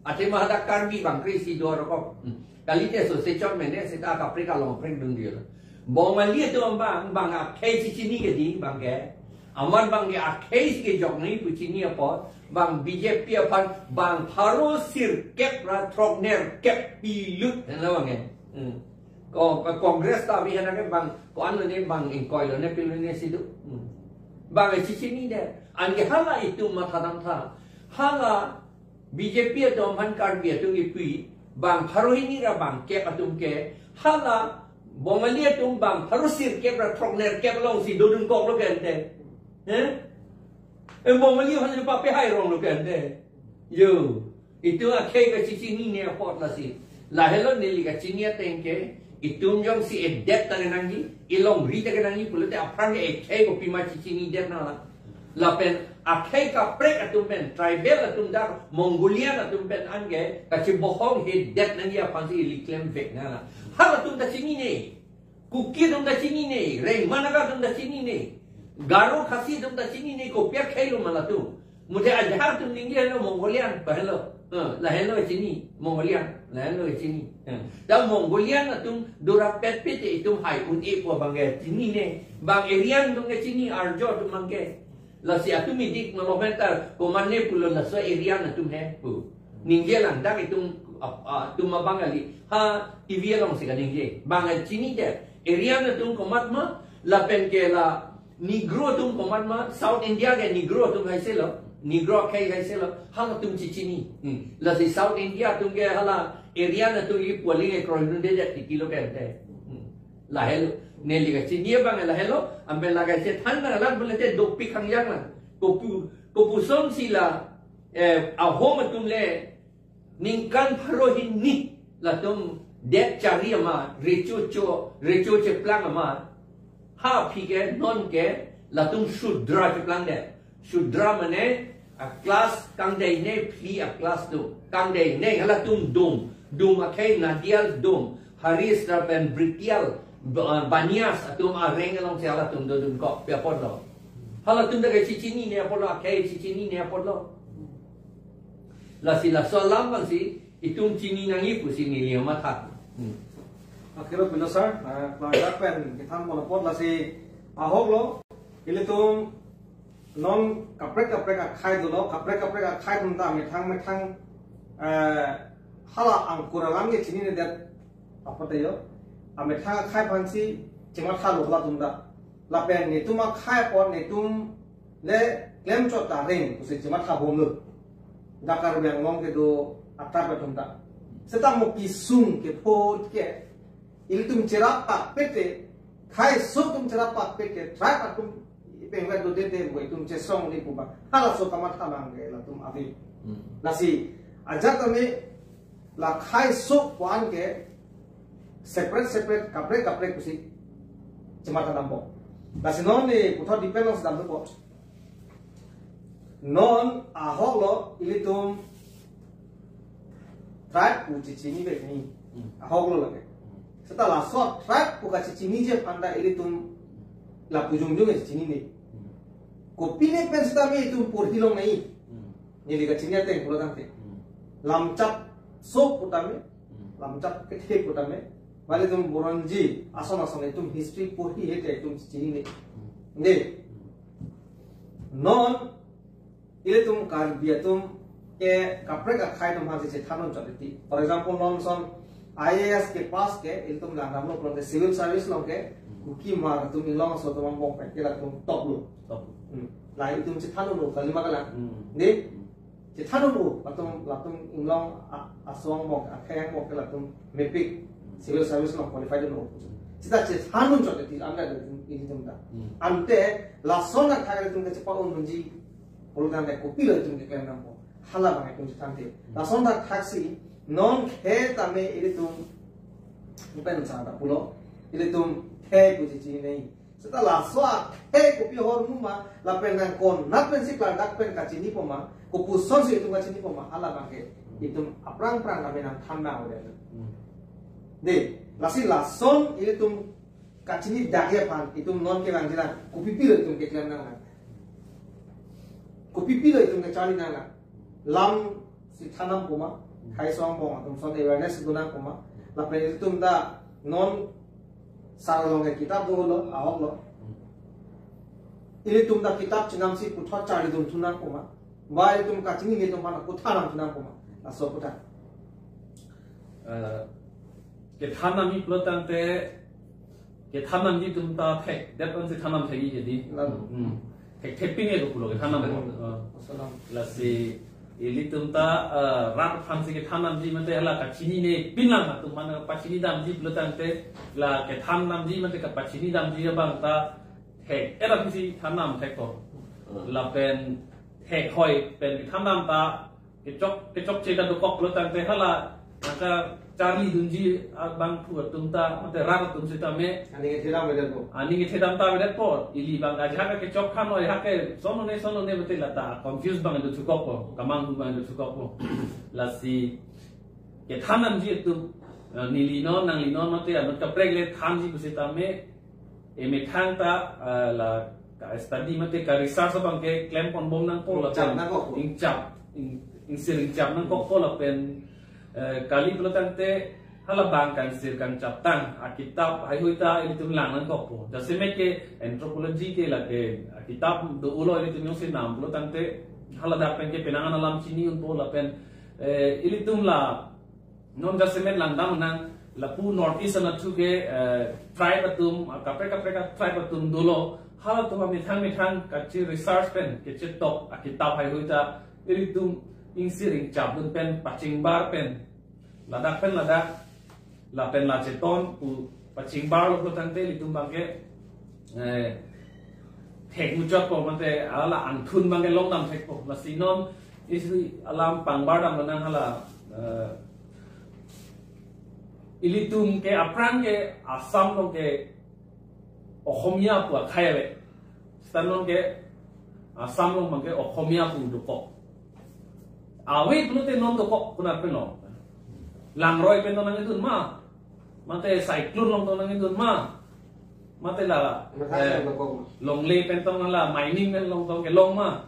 ate mah hada karbi bang kri sido rokok kali te so secon mene seta ka prika long prek dun dia bong mali tu bang akai cicini ke di bang ke aman bang ke akai ke jok ni pu cini apa bang BJP apa bang paru sir kep ra trok ner kep pilut na bang Kongres tapi hendak bang, ko anu ni bang ingkoi lo ne pilu ne situ, bang cici ni deh. Angge hala itu mata tha, hala BJP atau man karbi atau ngipui, bang haru ini ra bang ke atum ke, hala bomali atum bang haru sir ke ra trokner ke long si dodun kok lo kente, bomali hanya pape hai rong lo kente, yo itu akhir ke cici ni ne pot lah si, lah hello ni liga cinia tengke. Itum jong si edet tane nangi ilong rita ke nangi pulute apran ke ekai ko pima cicini det na la pen akai ka prek atum pen tribal atum dar Mongolian atum pen ange ka ci bohong he det nangi apan si liklem vek na hal atum da cini ne kuki atum da cini ne reng managa atum da cini ne garo khasi atum da cini ne ko pia khai lo malatu mude ajhar tum ningi hello Mongolian bahelo la hello cini Mongolian la hello cini dan Mongolian atum dura pet itu hai un po bangge cini ne bang Arian tung ke cini arjo tum mangke la si atum idik nolomentar komane pulo la so Arian atum he pu ninge lang dak itum tum bangali ha TV long si ninge bang cini de Arian atum komat ma la pen ke la Negro tum komat ma South India ke Negro tum hai selo Negro kai hai selo hala tum cicini la si South India tum ke hala area na tu i poling e kroin de ja kilo kente la helo ne liga cini bang la helo ambe la ga se than na la bole te dok pi khang yang la ko pu som sila a home tum le ningkan pharohin ni la tum det chari ma recho che plang ma ha phi ke non ke la tum shudra che plang de shudra mane a class kang dei ne phi a class tu kang dei ne hala tum dum akai nadial dum haris dan britial banias atum areng along siala tum dun kok pia podlo hala tum daga cicini ne podlo akai cicini ne podlo la sila solam bang si itum cini nangi pu sini liam mata akhirnya bila sir keluarga pen kita mau lapor lah si ahok lo ini tum non kaprek akai dulu kaprek akai tum ta metang hala angkura lamge cini ne dat apa tayo ame thang khai pansi cima thalu la tumda la pen ni tuma khai pon ni tum le claim cho ta ring ku se chimat ha bom lu dakar bang long ke do atar pa thum ta seta mo ki sung ke phot ke il tum chera pa pete khai so tum chera pa pete try pa tum pengwa do de boy tum che song ni ku ba hala so kamat ha mang ge la tum abi nasi ajat me la khai so kwan ke separate kapre kusi chimat ha nambo nasi non ni kutha dependence dam do pot non ahok lo ilitum tribe ku cicini be ni ahok lo lage setelah so tribe ku ka cicini je panda ilitum la pujung jung cicini ni ko pine pen stame itu pur hilong nai ni liga cinia teng pulo tante lam cap so putame lam cap ke the putame wale tum boronji ason itu history pur hi hete tum cicini ni ne non ile tum kar bia tum ke kapre ka khai tum hasi se thanon chaliti for example non son IAS ke pass ke il tum la namno pro civil service lo ke kuki mar tum ilong so tum bong pe ke la tum top lo la il tum se thanon lo kalima kala ne se thanon lo la tum ilong asong bong akhang bong ke la tum mepik civil service lo qualified lo sita se thanon chaliti anda il tum da ante la sona khai tum ke pa on munji Pulutan dek kopi lah tum ke nampo hala bang tum tante lason dak taksi non khe tame ile tum bukan sana pulo ile tum khe ku ji nei setelah soa khe kopi hor muma la penang kon na pensi plan dak pen ka chini poma ko puson se tum ka chini poma hala bang ke itu aprang kame nang thamna ode de lasi lason ile tum ka chini dakya pan itu non ke bang jila kopi pi tum ke klan nang kopi pi itu ke cari nana lam si tanam poma kai soang poma tum son awareness guna poma la pe tum da non saralong ke kitab do lo awak lo ini tum da kitab chinam si putha cari tum tunang poma ba tum ka chingi ne tum mana putha nam tunang poma la so putha ke thanam mi plotante ke thanam ji tum ta thek that on si thanam thegi jadi tapping itu pulau ke tanam lasi ili tumta rat fansi ke tanam ji mante ala kacini ne pinang tu mana pacini dam ji pulau tante la ke tanam ji mante ke pacini dam ji bang ta hek era pisi tanam hek ko la pen hek hoi pen ke tanam ta ke cok ceda do kok pulau tante hala maka cari dunji bang puat tumta mante rat tum sita me ani ke thedam ta bedet po ili bang aja ke chok khan oi hake sono ne betel lata confuse bang do chukok po kamang bang do chukok po lasi ke thanam ji tu nilino nang lino mate an ka pregle tham ji kusita me eme thang ta la ka study mate ka research bang ke claim pon bom nang po la ing chap ing siring chap nang kok po la pen kali pelotante hala bang kan sir kan captang kitab hai huita ini tum lang nan kopo jase me ke anthropology ke la ke kitab do ulo ini tum yosin nam pelotante hala da pen ke penangan alam chini un po la pen ini tum la non jase me lang dam nang la pu north east na tu ke tribe tum kapre tribe tum dolo hala to mi thang ka chi research pen ke che top kitab hai huita ini tum ing siring chap dun pen paching bar pen ladak pen ladak la pen la cheton pu paching bar lo tante li tum bangke thek mu chot po mate ala anthun bangke long dam thek po la sinon isi alam pang bar dam nang hala ili tum ke aprang ke asam lo ke ohomia pu khaye stanon ke asam lo bangke ohomia pu do ko awe plute non to kok kuna peno langroi peno nang itun ma mate cyclone long to nang itun ma mate la long le pen tong la mining pen long to ke long ma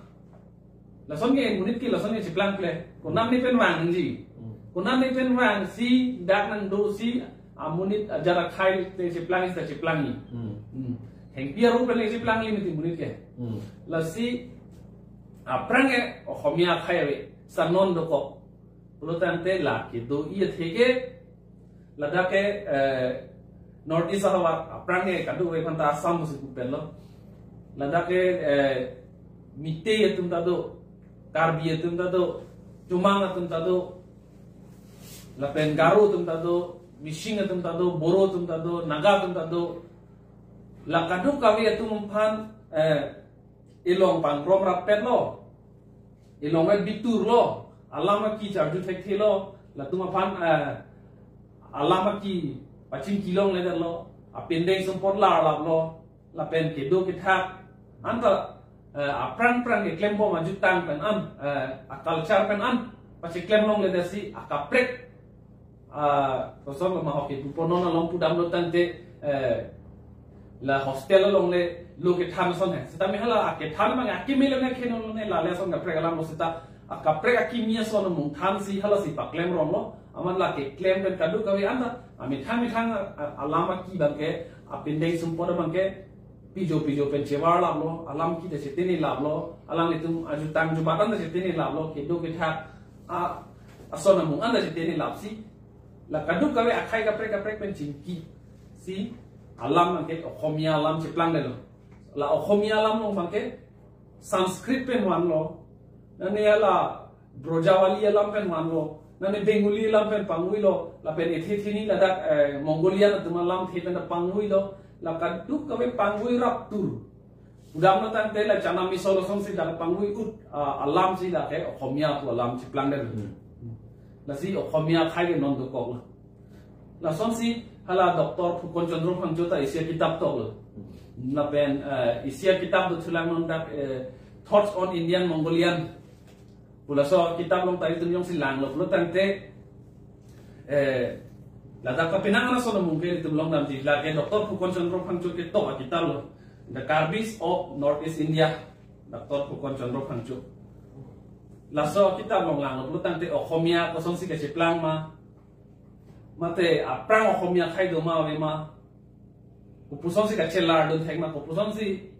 la son ge munit ki la son ge chiplang ple ko nam ni pen wang ji ko nam ni pen wang si dak nang do si amunit jara khai te chiplang sta chiplang ni heng pia ru pen le chiplang li ni munit ke la si aprang ge ohomia khai sanon doko pelotante la ki do iya thege lada ke north east hawa aprange kadu we phanta assam musi pelo lada ke Mite yatum tado, Karbi yatum tado, Jumang yatum tado, Lapen Garo yatum tado, Mishing yatum tado, Boro yatum tado, Naga yatum tado, Lakadu kawi yatum umpan ilong pan rom rapet lo, ilong et bitur lo, alama ki charju thek lo, latum umpan alama ki pachin kilong le lo, apendeng sempot la lo, lapen kedo kithak, anta apran ke klem bo maju tang pen culture pen pasti klem long le dasi akaprek kosong ma hoki tu pono na long pudam lo tante la hostel long le lo ke tham son he sita me hala ke tham ma ki me le ne khen lo ne la le son ga prek alam lo sita akaprek akimia son mung tham si hala si pa klem rom lo aman la ke klem pen kadu kawi anda ami thang alama ki bang ke apendeng sumpor bang ke pijo pencewar lab lo alam kita setini lab lo alam itu aju tang jubatan da setini lab lo kedo kita asona mung anda setini lab si la kadu kawe akai kaprek pencingki si alam angke okhomia alam ceplang de lo la okhomia alam lo bangke sanskrit pen wan lo nane ala brojawali alam pen wan lo nane bengali alam pen pangui lo la pen ethithini ladak mongolia na tumalam thepen da pangui lo la kaduk kami panggui raptur udam no tante la chana mi solo song si dal panggui ut alam si la ke okhomia tu alam si plang der la si okhomia khai ke non do ko la song si hala doktor Phukon Chandra Phangchota isia kitab to la ben isia kitab do thulang non dak thoughts on Indian Mongolian pula so kitab long tari tu yong si lang lo tante Lada kapinang na so na mungkin itu belum nanti lagi Dr. Phukon Chandra Phangchok itu kita lo the Karbis of Northeast India Dr. Phukon Chandra Phangchok laso kita long lang lo tante okhomia kosong si keciplang mate aprang okhomia khai do ma we ma kupusong si kacelar do thek ma kupusong si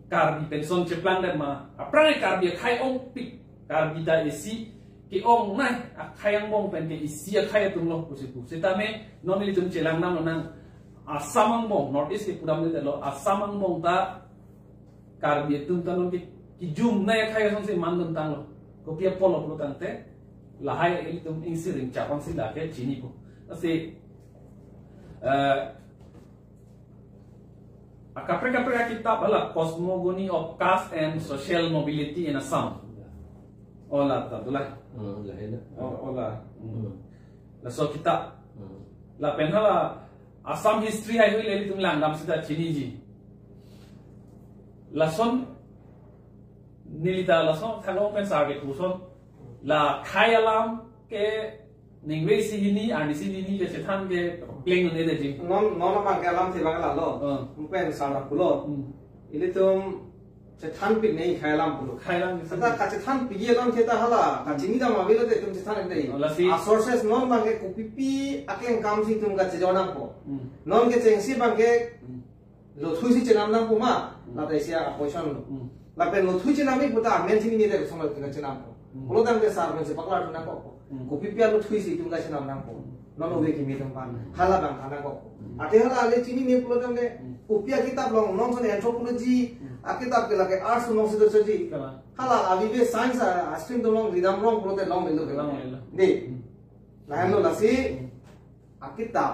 Karbi penson ceplang der ma aprang Karbi khai ong pik Karbi da isi ki ong nai akhayang bong pen ke isi akhaya tum lo pusipu sitame non li tum chelang nam nang asamang bong north east ke pudam le lo asamang bong ta Karbi tum tanon ki jum nai akhaya song se mandam tang lo ko pia polo lo tang te la hai li tum insiring chapang si la ke chini ko ase akapreka kitab ala Cosmogony of Caste and Social Mobility in Assam ola itulah ola la so kita la penhala Assam history hai hui le tum lang dam sida chini ji la son nilita la son thalo pen sa ke kuson la khayalam ke ningwe si hini ani si hini ke sethan ke pleng ne de ji non ma ke alam se bangla lo pen sa ra kulo ile tum Cetan pik nei khailam pulu khailam sata ka cetan pigi alam theta hala ka jini da mabilo te tum cetan nei a sources non bange ko pipi akeng kam si tum ga chejona ko non ke chengsi bange lo thui si chenam nam ko ma la ta sia position la pen lo thui chenam mi puta men thini ni de somal tinga chenam ko lo dam ke sar men se pakla na ko pipi lo thui si tum ga chenam nam ko non obe ki mi tum pan hala bang khana ko ate hala ale chini ni pulo dam de upia kitab long non son anthropology akitab ke lage arts no sido chaji hala avive science stream dolong ridam long prote long mendo ke ni la hemno lasi akitab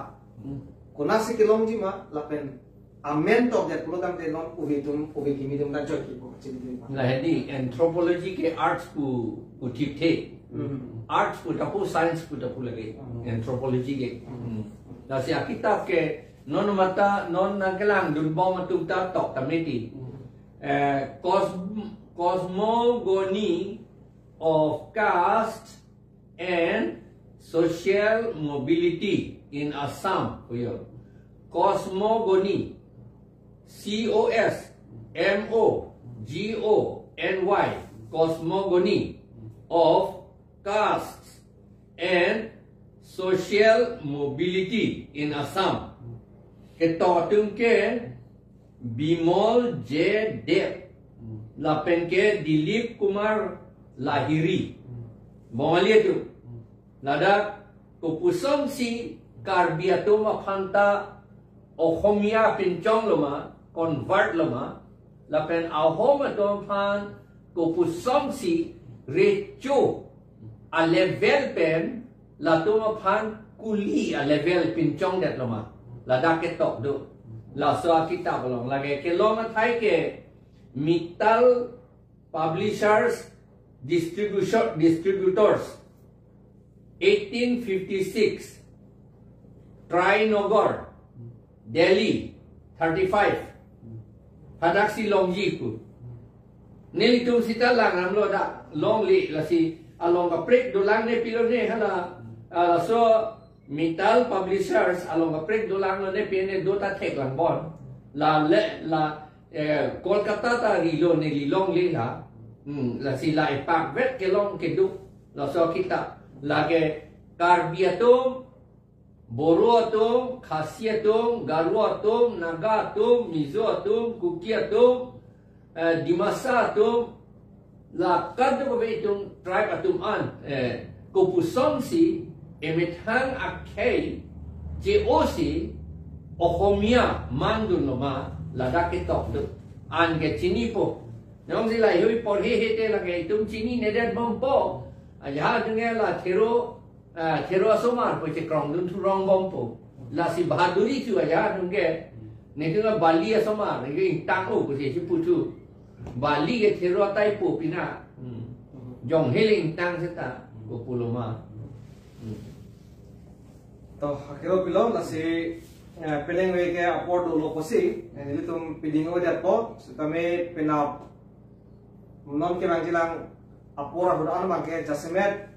konasi ke long ji ma la pen amen to de program de non uhitum uhi kimi dum dan joki ko chini la hedi anthropology ke arts ku thik the arts ku tapu science ku tapu lage anthropology ke la si akitab ke non mata non nangkelang dun bom matukta tok tamiti Cosmogony of Caste and Social Mobility in Assam. Cosmogony, COSMOGONY, Cosmogony of Caste and Social Mobility in Assam. Ketotung ke Bimol J. Dev Lapen ke Dilip Kumar Lahiri Bongalia tu Nada Kupusong si Karbiato Mapanta Okhomia Pinchong loma Convert loma lapen au home atom pan ko pusom si recho a level pen la to pan kuli a level pinchong det loma la da ke tok do la so kita bolong lage ke long thai ke Mittal Publishers Distributors 1856 Trinogor Delhi 35 Hadaksi Longji ku neli tum sita lang nam lo da long li la si along ka prek do lang ne pilo ne hala so Mittal Publishers along ka prek do lang ne pene do ta thek lang bon la Kolkata ta rilo ne li long li la la si lai pak vet ke long ke du la so kita lage Karbiatum Boroatum, Khasiatum, Garuatum, Nagatum, Mizoatum, Kukiatum, Dimasatum, la kadro itum tribe atum an Kopusomsi emethang akhei Jeosi Ohomia mandun loma la daketok du an ke chini po nong sila hui por he hete la ke itum chini nedet bompo aja dengela Thero asomar po che krong dun thurong bompo la si bahaduri tu aja dungge netunga Bali asomar ngi tang o ko che putu Bali ke Thero tai po pina jong heling tang seta ko puloma to hakero pilom la si peleng we ke aport lo posi ni tum pidingo ja po tame pena non ke mangilang apora hudan mang ke jasmet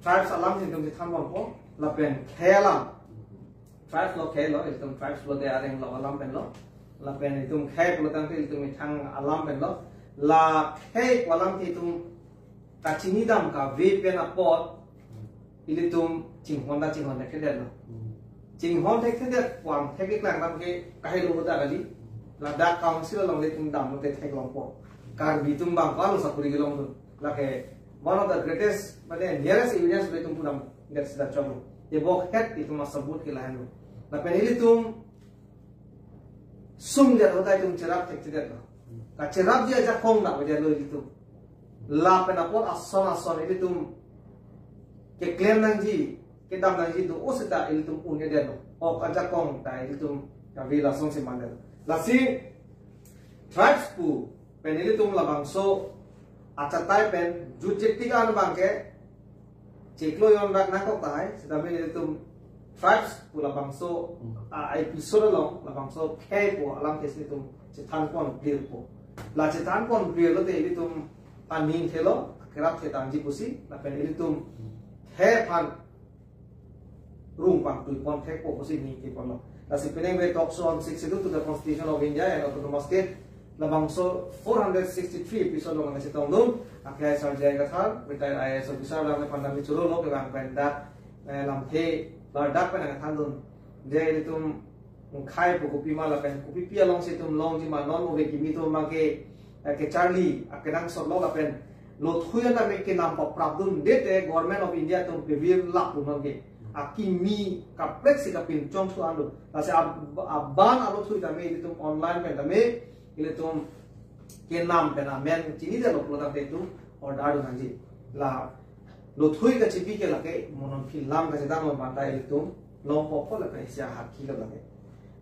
tribes alam sin tum tham bon po la pen khelam tribes lo khelo itum tribes lo de areng lo alam pen lo la pen itum khe lo tang til tum thang alam pen lo la khe alam ti tum kachini dam ka ve pen apot ilitum jinghonda ke de lo jinghon thek thek kwam thek lang ram ke kai lo da gali la da council long le tum dam lo te thek long po kar bi tum bang ka lo sapuri gilong la ke one of the greatest but the nearest evidence we tum pudam gets that job ye bok het itu masabut ke lahan la penili tum sum dia hotai tum cerap tek tidak lo ka cerap dia ja khong na dia lo itu la penapor ason itu tum ke claim nang ji ke dam nang ji do osita itu tum unya dia lo o ka ja khong ta itu tum ka vila song se mandel la si tribes pu penili tum la bangso acatai pen jujektika anu bangke ceklo yon rak nakok tai sedami itu tribes pula bangso episode long la bangso ke po alam kes itu cetan pon bil po la cetan pon bil lo te itu aning thelo kerap cetan ji pusi la pen itu he pan room pang tu pon ke po pusi ni ke pon la si peneng we talks on 62 to the Constitution of India and autonomous state la bangso 463 episode lo ngasi tongdum akhirnya sarjana kathar retired IAS officer la ne pandami churo lo ke bang penda lam the la dak pen ngan thandun je itum khai po kopi mala pen kopi pia long se tum long ji ma non mo ve kimi to ma ke Charlie akenang so lo la pen lo thuya na me ke nam pa prabdun dete government of India tum bevir la punon ke akimi kaplex ka pin chong thu anu la se aban alo thui ta me itum online pen ta me ile tum ke nam pena men chini de lo tang te tu or dadu nanji la lo thui ka chipi ke la ke monon phil lam ka sedang lo banta ile tum long po la ka sia ha ki lo la ke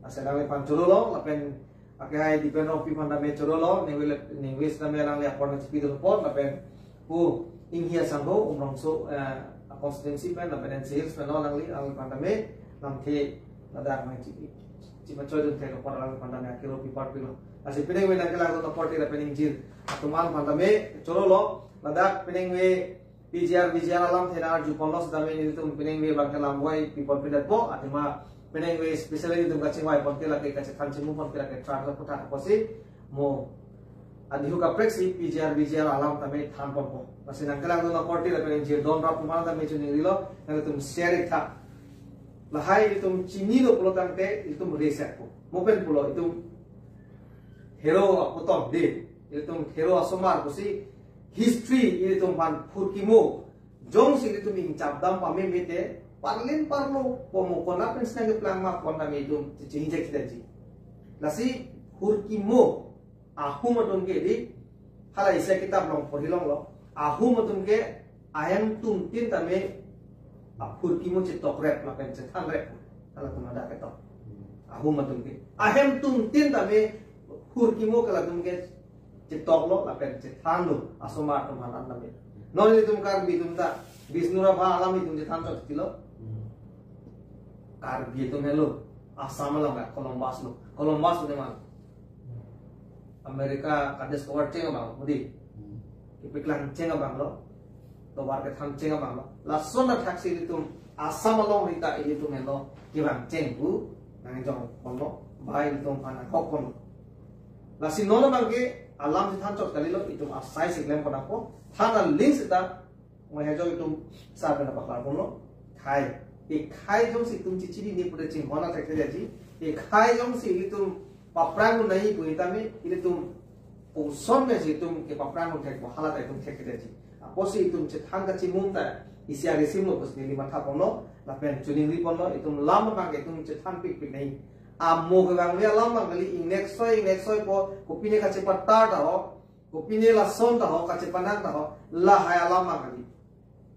asala me pan choro lo la pen ake hai depend of people na me choro lo ne wis na me lang le apor na chipi do po la pen pu ing hia sangho umrong so a constituency pen la pen sales pen lo lang li ang pan me lang the la da ma chipi chipa choy te ko por lang pan na ke lo pi par pi lo así pineng we nangkala ko porti la pening jil atuman pantame choro lo ladak pineng we PGR alam thena ju ponlos dame ni tum pineng we bangkala boy people pindat po atima pineng we especially tum kaching wai ponti la ke kache kanchimu ponti la ke transfer puta ko si mo adihu ka prexi PGR alam tame tham po así nangkala ko porti la pening jil don rap mana dame chu ni rilo nang tum share tha la hai tum chini lo pulotang te tum reset po mopen pulo itum hero apotom de itum hero asomar kusi history itum pan furkimo jong si itum ing chapdam pame mete parlin parlo pomo kona pensna ke plan ma kona me itum chinje kidaji lasi furkimo ahu matum ke di hala isa kitab long porhilong lo ahu matum ke ayam tum tin tame apur kimo cetok rep lapen cetan rep kalau tum ada ketok ahu matum ke ayam tum tin tame pur kimo kalau tum ke cetok lo lapen cetan lo asoma tum hanan tame non itu kar bi tum ta bisnura ba alam itu cetan cok kilo kar bi tum helo asam lo nggak Columbus udah mana Amerika kades kawar ceng bang mudi ipiklan ceng bang lo dobar ke tham ceng bang lo lason na taksi itu asam lo rita itu melo kibang ceng bu nang jong kono bai itu mana kokon lasi nono bang ke alam si tham cok kali lo itu asai siklem kono ko thana link sita mehejo itu sa bena bakal kono khai khai jong si tum cici ni pura cing hona tak jadi khai jong si itu paprang nahi puita me ini tum uson me si tum ke paprang tek hala tak tum tek jadi apo si tum cetang ka cimum ta isi ari simlo pos ni lima thapono la pen chuning ri pono itu lama bang ke tum cetang pik pik nahi amo ke bang ya lama kali next soy po kopine ka cepat ta ho kopine la son ta ho ka cepanan ta ho la haya lama kali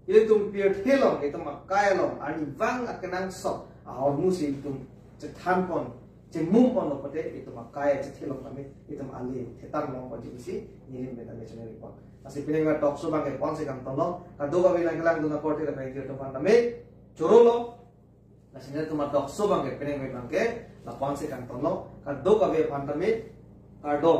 ini tum pier helong itu makai long ani vang akenang sok ahor musi itu cetang pon cemum pon lo pate itu makai cethelong kami itu ali tetar long pon jisi ini beta national report masih pining ma talk so bang ke pon se kam tolo kado ka bilang kelang duna korte da pai kirto pan tame chorolo nasinel tuma talk so bang ke pining ma bang ke la pon se kam tolo kado ka be pan tame kado